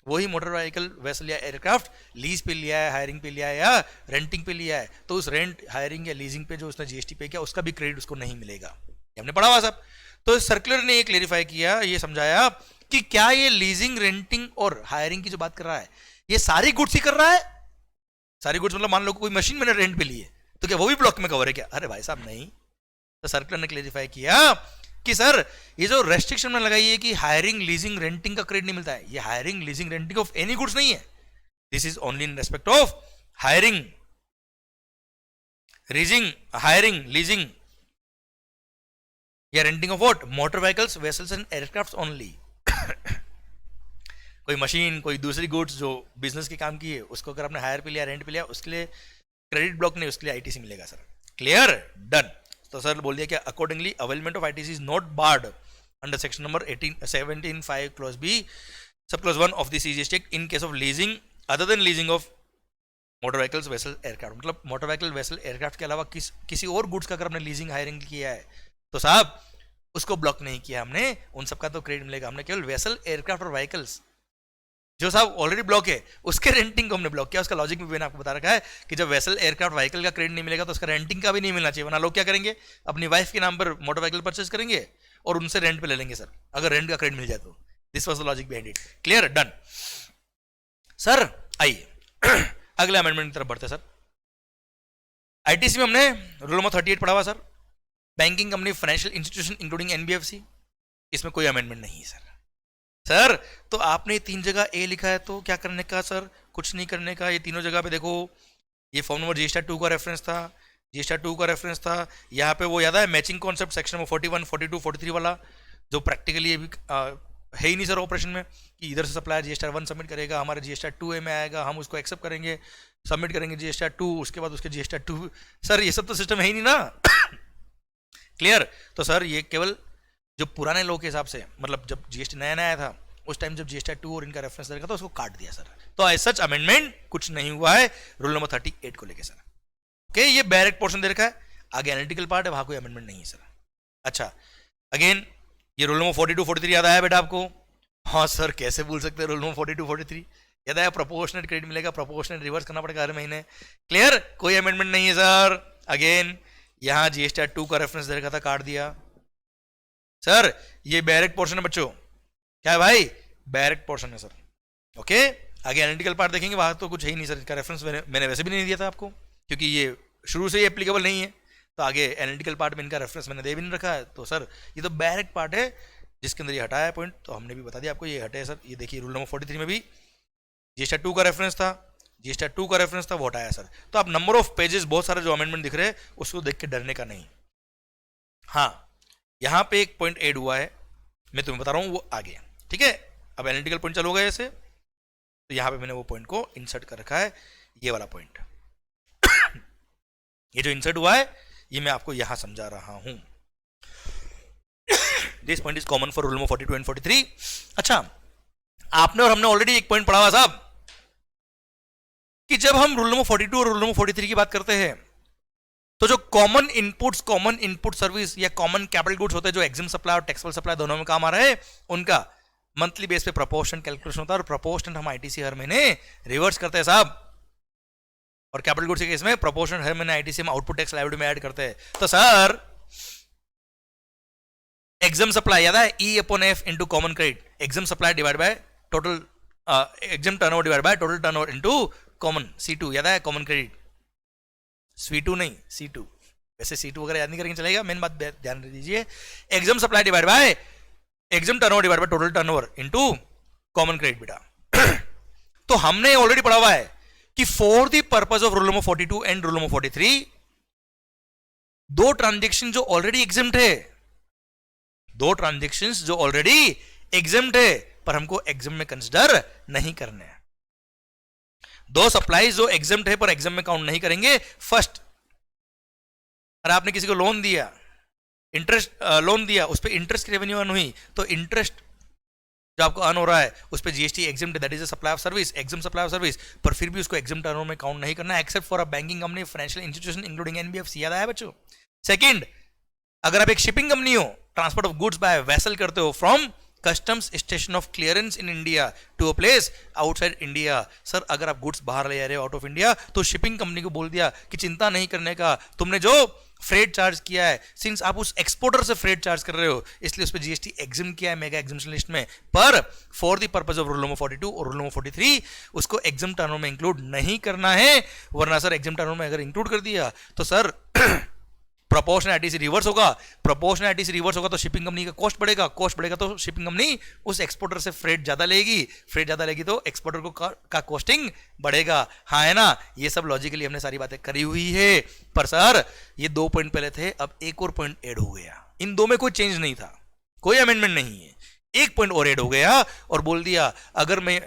वही मोटर व्हीकल, वेसल या एयरक्राफ्ट लीज पे लिया है, हायरिंग पे लिया है या रेंटिंग पे लिया है, तो उस रेंट, हायरिंग या लीजिंग पे जो उसने जीएसटी पे किया उसका भी क्रेडिट उसको नहीं मिलेगा। ये हमने पढ़ा हुआ सब। तो सर्कुलर ने ये क्लेरिफाई किया, ये समझाया कि क्या ये लीजिंग, रेंटिंग और हायरिंग की जो बात कर रहा है ये सारी गुड्स ही कर रहा है। सारी गुड्स मतलब मान लो कोई मशीन मैंने रेंट पे ली है तो क्या वो भी ब्लॉक में कवर है क्या? अरे भाई साहब नहीं। तो सर्कुलर ने क्लेरिफाई किया कि सर ये जो रेस्ट्रिक्शन में लगाई है कि हायरिंग, लीजिंग, रेंटिंग का क्रेडिट नहीं मिलता है, ये hiring, leasing, renting of any goods नहीं है। This is only in respect of hiring, leasing या renting of what? Motor vehicles, vessels and aircraft only. कोई मशीन, कोई दूसरी गुड्स जो बिजनेस के काम की है, उसको अगर आपने हायर पे लिया, रेंट पे लिया, उसके लिए क्रेडिट ब्लॉक नहीं, उसके लिए आईटीसी मिलेगा सर। Clear, done. तो सर बोल दिया कि accordingly availment of ITC is not barred under section number 17.5 clause B sub clause 1 of the CGST act in case of leasing other than leasing of motor vehicles, vessel, aircraft. मतलब मोटर व्हीकल, वेसल, एयरक्राफ्ट के अलावा किसी और गुड्स का अगर हमने लीजिंग, हायरिंग किया है तो साहब उसको ब्लॉक नहीं किया हमने, उन सबका तो क्रेडिट मिलेगा। हमने केवल वेसल, एयरक्राफ्ट और व्हीकल्स जो साहब ऑलरेडी ब्लॉक है उसके रेंटिंग को हमने ब्लॉक किया। उसका लॉजिक भी मैंने आपको बता रखा है कि जब वेसल, एयरक्राफ्ट, व्हीकल का क्रेडिट नहीं मिलेगा तो उसका रेंटिंग का भी नहीं मिलना चाहिए, वरना लोग क्या करेंगे, अपनी वाइफ के नाम पर मोटर व्हीकल परचेज करेंगे और उनसे रेंट पे ले लेंगे सर, अगर रेंट का क्रेडिट मिल जाए तो। This was the logic behind it. Clear, done. Sir आइए अगले अमेंडमेंट की तरफ बढ़ते सर। आईटीसी में हमने रूल नंबर 38 पढ़ा हुआ sir, banking company, financial institution including NBFC, इसमें कोई अमेंडमेंट नहीं है सर। सर तो आपने 3 जगह ए लिखा है तो क्या करने का सर? कुछ नहीं करने का। ये तीनों जगह पे देखो, ये फॉर्म नंबर जीएसटी 2 का रेफरेंस था, जीएसटी 2 का रेफरेंस था। यहाँ पे वो याद है मैचिंग कॉन्सेप्ट सेक्शन नंबर 41, 42, 43 वाला, जो प्रैक्टिकली अभी है ही नहीं सर ऑपरेशन में, कि इधर से सप्लायर जीएसटी 1 सबमिट करेगा, हमारे जीएसटी 2 में आएगा, हम उसको एक्सेप्ट करेंगे, सबमिट करेंगे जीएसटी 2, उसके बाद उसके जीएसटी 2। सर ये सब तो सिस्टम है ही नहीं ना। क्लियर। तो सर ये केवल जो पुराने लोग के हिसाब से, मतलब जब जीएसटी नया नया आया था उस टाइम जब जीएसटी 2 और इनका रेफरेंस देखा तो उसको काट दिया सर। तो एज सच अमेंडमेंट कुछ नहीं हुआ है रूल नंबर 38 को लेके सर। ओके, ये डायरेक्ट पोर्शन दे रखा है, आगे एनालिटिकल पार्ट है, वहां कोई अमेंडमेंट नहीं है सर। अच्छा, अगेन ये रूल नंबर 42, 43 याद आया बेटा आपको? हाँ सर, कैसे भूल सकते हैं रूल नंबर 42, 43 याद आया? प्रोपोर्शनेट क्रेडिट मिलेगा, प्रोपोर्शनेट रिवर्स करना पड़ेगा हर महीने। क्लियर, कोई अमेंडमेंट नहीं है सर। अगेन यहाँ जीएसटी 2 का रेफरेंस दे रखा था, काट दिया सर। ये डायरेक्ट पोर्शन है बच्चों, क्या है भाई? डायरेक्ट पोर्शन है सर। ओके, आगे एनालिटिकल पार्ट देखेंगे, वहां तो कुछ है ही नहीं सर। इसका रेफरेंस मैंने वैसे भी नहीं दिया था आपको, क्योंकि ये शुरू से ही एप्लीकेबल नहीं है। तो आगे एनालिटिकल पार्ट में इनका रेफरेंस मैंने दे भी नहीं रखा है। तो सर ये तो डायरेक्ट पार्ट है जिसके अंदर ये हटाया है पॉइंट, तो हमने भी बता दिया आपको ये हटे सर। ये देखिए रूल नंबर 43 में भी जीएसटी 2 का रेफरेंस था, जीएसटी 2 का रेफरेंस था, वो हटाया सर। तो आप नंबर ऑफ पेजेस बहुत सारे जो अमेंडमेंट दिख रहे हैं उसको देख के डरने का नहीं। हाँ, यहाँ पे एक पॉइंट ऐड हुआ है, मैं तुम्हें बता रहा हूँ, वो आ गया। ठीक है, अब एनालिटिकल पॉइंट चालू हो गया ऐसे, तो यहाँ पे मैंने वो पॉइंट को इंसर्ट कर रखा है, ये वाला पॉइंट। ये जो इंसर्ट हुआ है ये मैं आपको यहां समझा रहा हूं। This point is common for rule number 42 and 43। अच्छा, आपने और हमने ऑलरेडी एक पॉइंट पढ़ा हुआ साहब कि जब हम रूल नंबर 42 और रूल नंबर 43 की बात करते हैं तो जो कॉमन इनपुट सर्विस या कॉमन कैपिटल गुड्स होते हैं जो एग्जिम सप्लाई और टैक्सेबल सप्लाई दोनों में काम आ रहा है, उनका मंथली बेस पे प्रोपोर्शन कैलकुलेशन होता है, और प्रोपोर्शन हम आईटीसी हर महीने रिवर्स करते हैं साहब। और कैपिटल गुड्स के केस में प्रोपोर्शन हर महीने आईटीसी में आउटपुट टैक्स लायबिलिटी में ऐड करते हैं। तो सर एग्जाम सप्लाई याद है, ई upon F into common credit, exempt supply divide by total exam turnover divide by total turnover into common C2 याद है, कॉमन क्रेडिट C2 नहीं C2, वैसे C2 वगैरह याद नहीं करेंगे चलेगा, मेन बात ध्यान दीजिए, exempt supply divide by exam turnover divide by total turnover into common credit बेटा। तो हमने ऑलरेडी पढ़ा हुआ है कि for the purpose of rule number 42 and rule number 43 दो ट्रांजेक्शन जो ऑलरेडी एग्जाम्ड है, दो ट्रांजेक्शंस जो ऑलरेडी एग्जाम्ड है पर हमको एग्जाम में कंसीडर नहीं करने हैं, दो सप्लाईज जो एग्जाम्ड है पर एग्जाम में काउंट नहीं करेंगे। फर्स्ट, अगर आपने किसी को लोन दिया, इंटरेस्ट लोन दिया, उस पर इंटरेस्ट की रेवेन्यू अर्न हुई, तो इंटरेस्ट जो आपको अर्न हो रहा है उस पर GST examined, that is a supply of service, exempt supply of service, पर फिर भी उसको एग्जाम टर्नओवर में काउंट नहीं करना except for a banking company, financial institution including NBFC. याद आया बच्चों? सेकंड, अगर आप एक शिपिंग कंपनी हो, transport of goods by vessel करते हो from customs station of clearance in India to a place outside India, sir अगर आप गुड्स बाहर ले जा रहे हो आउट ऑफ इंडिया, तो शिपिंग कंपनी को बोल दिया कि चिंता नहीं करने का, तुमने जो फ्रेट चार्ज किया है, सिंस आप उस एक्सपोर्टर से फ्रेट चार्ज कर रहे हो इसलिए उस पर जीएसटी एग्जाम किया है मेगा एग्जामिशन लिस्ट में, पर for the purpose of rule number 42 और रूल नंबर 43 उसको एग्जाम टर्नओवर में इंक्लूड नहीं करना है, वरना सर एग्जाम टर्नओवर में अगर इंक्लूड कर दिया तो सर प्रोपोर्शनैलिटी रिवर्स होगा, प्रोपोर्शनैलिटी रिवर्स होगा तो शिपिंग कंपनी का कॉस्ट बढ़ेगा, कॉस्ट बढ़ेगा तो शिपिंग कंपनी उस एक्सपोर्टर से फ्रेट ज्यादा लेगी, फ्रेट ज्यादा लेगी तो एक्सपोर्टर को का कॉस्टिंग बढ़ेगा। हाँ है ना, ये सब लॉजिकली हमने सारी बातें करी हुई है, पर सर ये 2 पॉइंट पहले थे, अब एक और पॉइंट ऐड हो गया, इन दो में कोई चेंज नहीं था, कोई अमेंडमेंट नहीं है, एक पॉइंट और ऐड हो गया और बोल दिया अगर मैं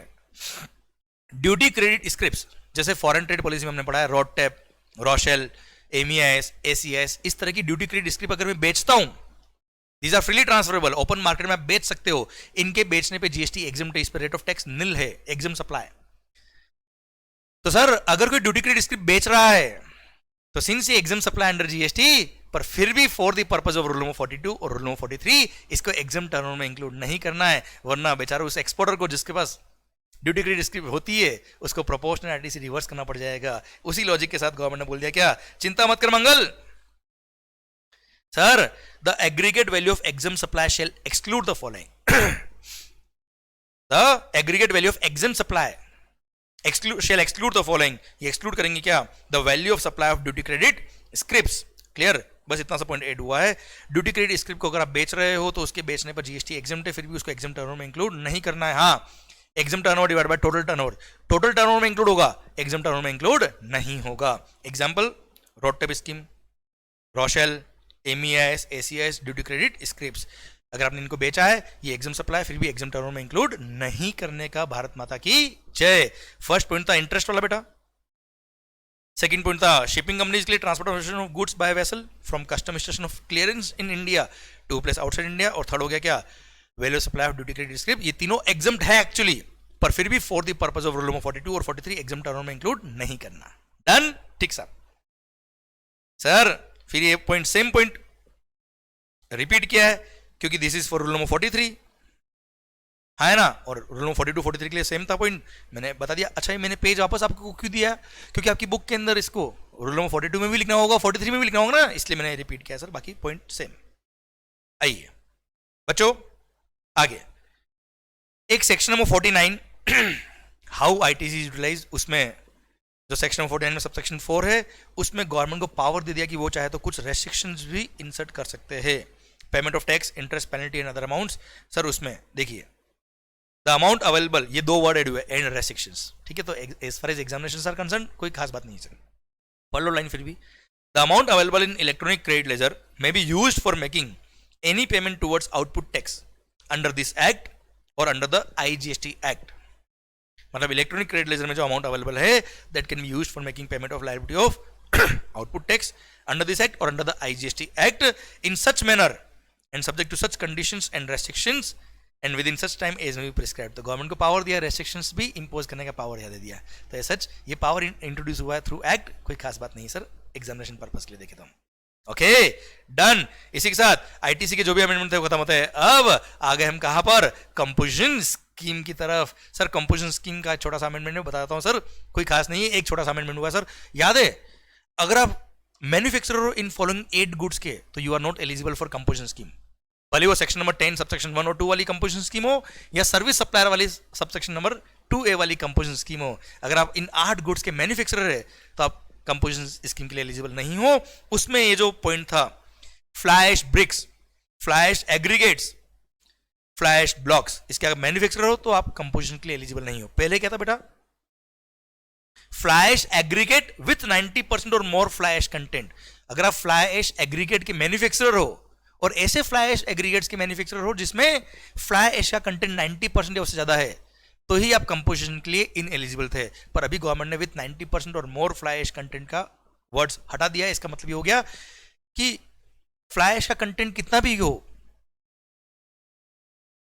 ड्यूटी क्रेडिट स्क्रिप्ट्स जैसे फॉरेन ट्रेड पॉलिसी में हमने पढ़ा है, रोडटेप, रोशेल, एमईआईएस, एसीएस, इस तरह की ड्यूटी क्रेडिट स्क्रिप्ट अगर मैं बेचता हूं, these are freely transferable, open market में आप बेच सकते हो, इनके बेचने पे जीएसटी एग्जाम्ड है, इस पर रेट ऑफ टैक्स निल है, एग्जाम सप्लाई। तो सर अगर कोई ड्यूटी क्रेडिट स्क्रिप्ट बेच रहा है तो सिंस ये एग्जाम सप्लाई अंडर जीएसटी, पर फिर भी for the purpose of rule number 42 और रूल नंबर 43 इसको एग्जाम टर्नओवर में इंक्लूड नहीं करना है, वरना बेचारा उस एक्सपोर्टर को जिसके पास ड्यूटी क्रेडिट स्क्रिप्ट होती है उसको प्रोपोर्शनैलिटी से रिवर्स करना पड़ जाएगा। उसी लॉजिक के साथ गवर्नमेंट ने बोल दिया क्या, चिंता मत कर Mangal, sir the aggregate value of exempt supply shall exclude the following, the aggregate value of exempt supply shall exclude the following, ये एक्सक्लूड करेंगे क्या, the value of supply of duty credit scripts. Clear, बस इतना सा पॉइंट ऐड हुआ है। ड्यूटी क्रेडिट स्क्रिप्ट को अगर आप बेच रहे हो तो उसके बेचने पर जीएसटी एग्जाम्ड है, फिर भी उसको एग्जाम टर्नओवर में इंक्लूड नहीं करना है। हाँ, exam turnover divide by total turnover, total turnover में इंक्लूड होगा, एग्जाम टर्नओवर में इंक्लूड नहीं होगा। Example, RoDTEP scheme, Rochelle, MEIS, ACS, duty credit scripts, अगर आपने इनको बेचा है, ये एग्जाम सप्लाई फिर भी एग्जाम टर्नओवर में इंक्लूड नहीं करने का। भारत माता की जय। फर्स्ट पॉइंट था इंटरेस्ट वाला बेटा, सेकंड पॉइंट था शिपिंग कंपनीज के लिए transportation of goods by vessel from custom station of clearance in India to place outside India, और थर्ड हो गया क्या, value supply of duty credit script. ये तीनों एग्जाम्ड है एक्चुअली, पर फिर भी for the purpose of rule number 42 और 43 एग्जाम टर्नओवर में इंक्लूड नहीं करना। डन, ठीक सर फिर ये पॉइंट सेम पॉइंट रिपीट किया है क्योंकि this is for rule number 43 है ना, और रूल नंबर 42 43 के लिए सेम था पॉइंट, मैंने बता दिया। अच्छा, मैंने पेज वापस आपको क्यों दिया, क्योंकि आपकी बुक के अंदर इसको रूल नंबर 42 में भी लिखना होगा, 43 में भी लिखना होगा ना, इसलिए मैंने रिपीट किया सर, बाकी पॉइंट सेम। आइए बच्चों आगे, एक section number 49 how ITC utilise, उसमें जो सेक्शन नंबर 49 में सबसेक्शन 4 है, उसमें गवर्नमेंट को पावर दे दिया कि वो चाहे तो कुछ रेस्ट्रिक्शंस भी इंसर्ट कर सकते हैं, payment of tax, interest, penalty and other amounts. Sir उसमें देखिए द अमाउंट अवेलेबल, ये दो वर्ड एड हुए, एंड रेस्ट्रिक्शंस, ठीक है, तो as far as examinations are concern कोई खास बात नहीं है सर, पढ़ लो लाइन फिर भी। The amount available in electronic credit ledger may be used for making any payment towards output tax under this act और अंडर द आईजीएसटी एक्ट। मतलब इलेक्ट्रॉनिक क्रेडिट लेजर में जो अमाउंट अवेलेबल है that can be used for making payment of liability of output tax under this act और under the IGST act in such manner and subject to such conditions and restrictions and with in such time as में भी प्रिस्क्राइब। तो गवर्नमेंट को पावर दिया, रेस्ट्रिक्शंस भी इंपोज करने का पावर दे दिया, तो सच ये पावर इंट्रोड्यूस हुआ है थ्रू एक्ट, कोई खास बात नहीं सर, एग्जामिनेशन पर्पस के लिए देखे तो हम। Okay done. इसी के साथ आईटीसी के जो भी अमेंडमेंट थे वो खत्म होते हैं। अब आ गए हम कहां पर, कंपोजिशन स्कीम की तरफ। सर कंपोजिशन स्कीम का छोटा सा अमेंडमेंट मैं बताता हूं सर, कोई खास नहीं है, एक छोटा सा अमेंडमेंट हुआ सर। याद है, अगर आप मैन्युफैक्चरर हो इन फॉलोइंग 8 गुड्स के तो you are not eligible for composition scheme. भले वो सेक्शन नंबर 10 सबसेक्शन 1 और 2 वाली कंपोजिशन स्कीम हो, या सर्विस सप्लायर वाली सबसेक्शन नंबर 2A वाली कंपोजिशन स्कीम हो, अगर आप इन 8 गुड्स के मैन्युफैक्चरर है तो आप कंपोजिशन स्कीम के लिए एलिजिबल नहीं हो। उसमें ये जो पॉइंट था, flash bricks, flash aggregates, flash blocks, इसके अगर मैन्युफैक्चरर हो तो आप कंपोजिशन के लिए एलिजिबल नहीं हो। पहले क्या था बेटा, फ्लैश एग्रीगेट विथ 90% और मोर फ्लैश कंटेंट। अगर आप फ्लैश एग्रीगेट के मैन्युफैक्चरर हो और ऐसे फ्लैश एग्रीगेट्स के मैन्युफैक्चरर हो जिसमें फ्लैश का कंटेंट 90% या उससे ज्यादा है, तो ही आप कंपोजिशन के लिए इन एलिजिबल थे। पर अभी गवर्नमेंट ने विथ 90% और मोर फ्लैश कंटेंट का वर्ड्स हटा दिया। इसका मतलब ये हो गया कि फ्लैश का कंटेंट कितना भी हो,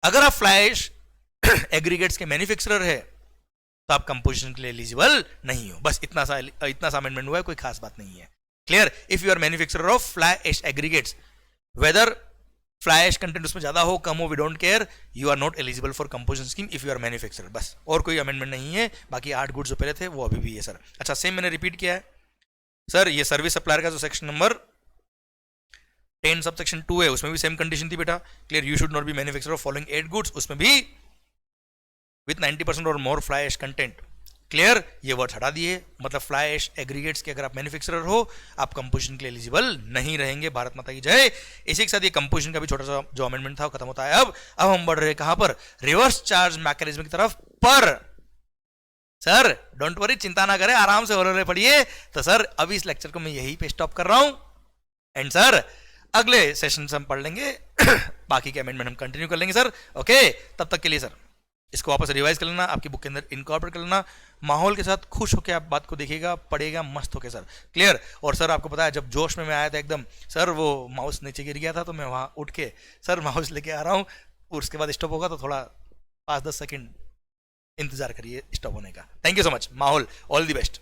अगर आप फ्लैश एग्रीगेट्स के मैन्युफैक्चरर है तो आप कंपोजिशन के लिए एलिजिबल नहीं हो। बस इतना सा अमेंडमेंट हुआ है, कोई खास बात नहीं है। Clear. If you are manufacturer of flash aggregates, whether flash content उसमें ज्यादा हो कम हो, we don't care, you are not eligible for composition scheme if you are manufacturer. बस और कोई अमेंडमेंट नहीं है। बाकी 8 गुड्स जो पहले थे वो अभी भी है सर। अच्छा, सेम मैंने रिपीट किया है सर। ये सर्विस सप्लायर का जो सेक्शन नंबर 10 सबसेक्शन 2 है, उसमें भी सेम कंडीशन थी बेटा। Clear. You should not be manufacturer of following 8 goods, उसमें भी विथ 90% और मोर फ्लैश कंटेंट। क्लियर। ये वर्ड हटा दिए, मतलब फ्लैश एग्रीगेट्स के अगर आप मैन्युफैक्चरर हो आप कंपोजिशन के लिए एलिजिबल नहीं रहेंगे। भारत माता की जय। इसी के साथ ये कंपोजिशन का भी छोटा सा जो अमेंडमेंट था वो खत्म होता है। अब हम बढ़ रहे कहां पर, रिवर्स चार्ज मैकेनिज्म की तरफ। पर सर डोंट वरी, चिंता ना करें, आराम से हो पढ़िए। तो सर अभी इस लेक्चर को मैं यहीं पे स्टॉप कर रहा हूं, एंड सर अगले सेशन से हम पढ़ लेंगे बाकी के अमेंडमेंट हम कंटिन्यू कर लेंगे सर। ओके, तब तक के लिए सर इसको वापस रिवाइज कर लेना, आपकी बुक के अंदर इनकॉर्पोरेट कर लेना, माहौल के साथ खुश होकर आप बात को देखिएगा, पढ़ेगा मस्त होके सर। क्लियर। और सर आपको पता है जब जोश में मैं आया था एकदम सर, वो माउस नीचे गिर गया था तो मैं वहां उठ के सर माउस लेके आ रहा हूँ, और उसके बाद स्टॉप होगा तो थोड़ा 5-10 सेकेंड इंतजार करिए स्टॉप होने का। थैंक यू सो मच माहौल, ऑल द बेस्ट।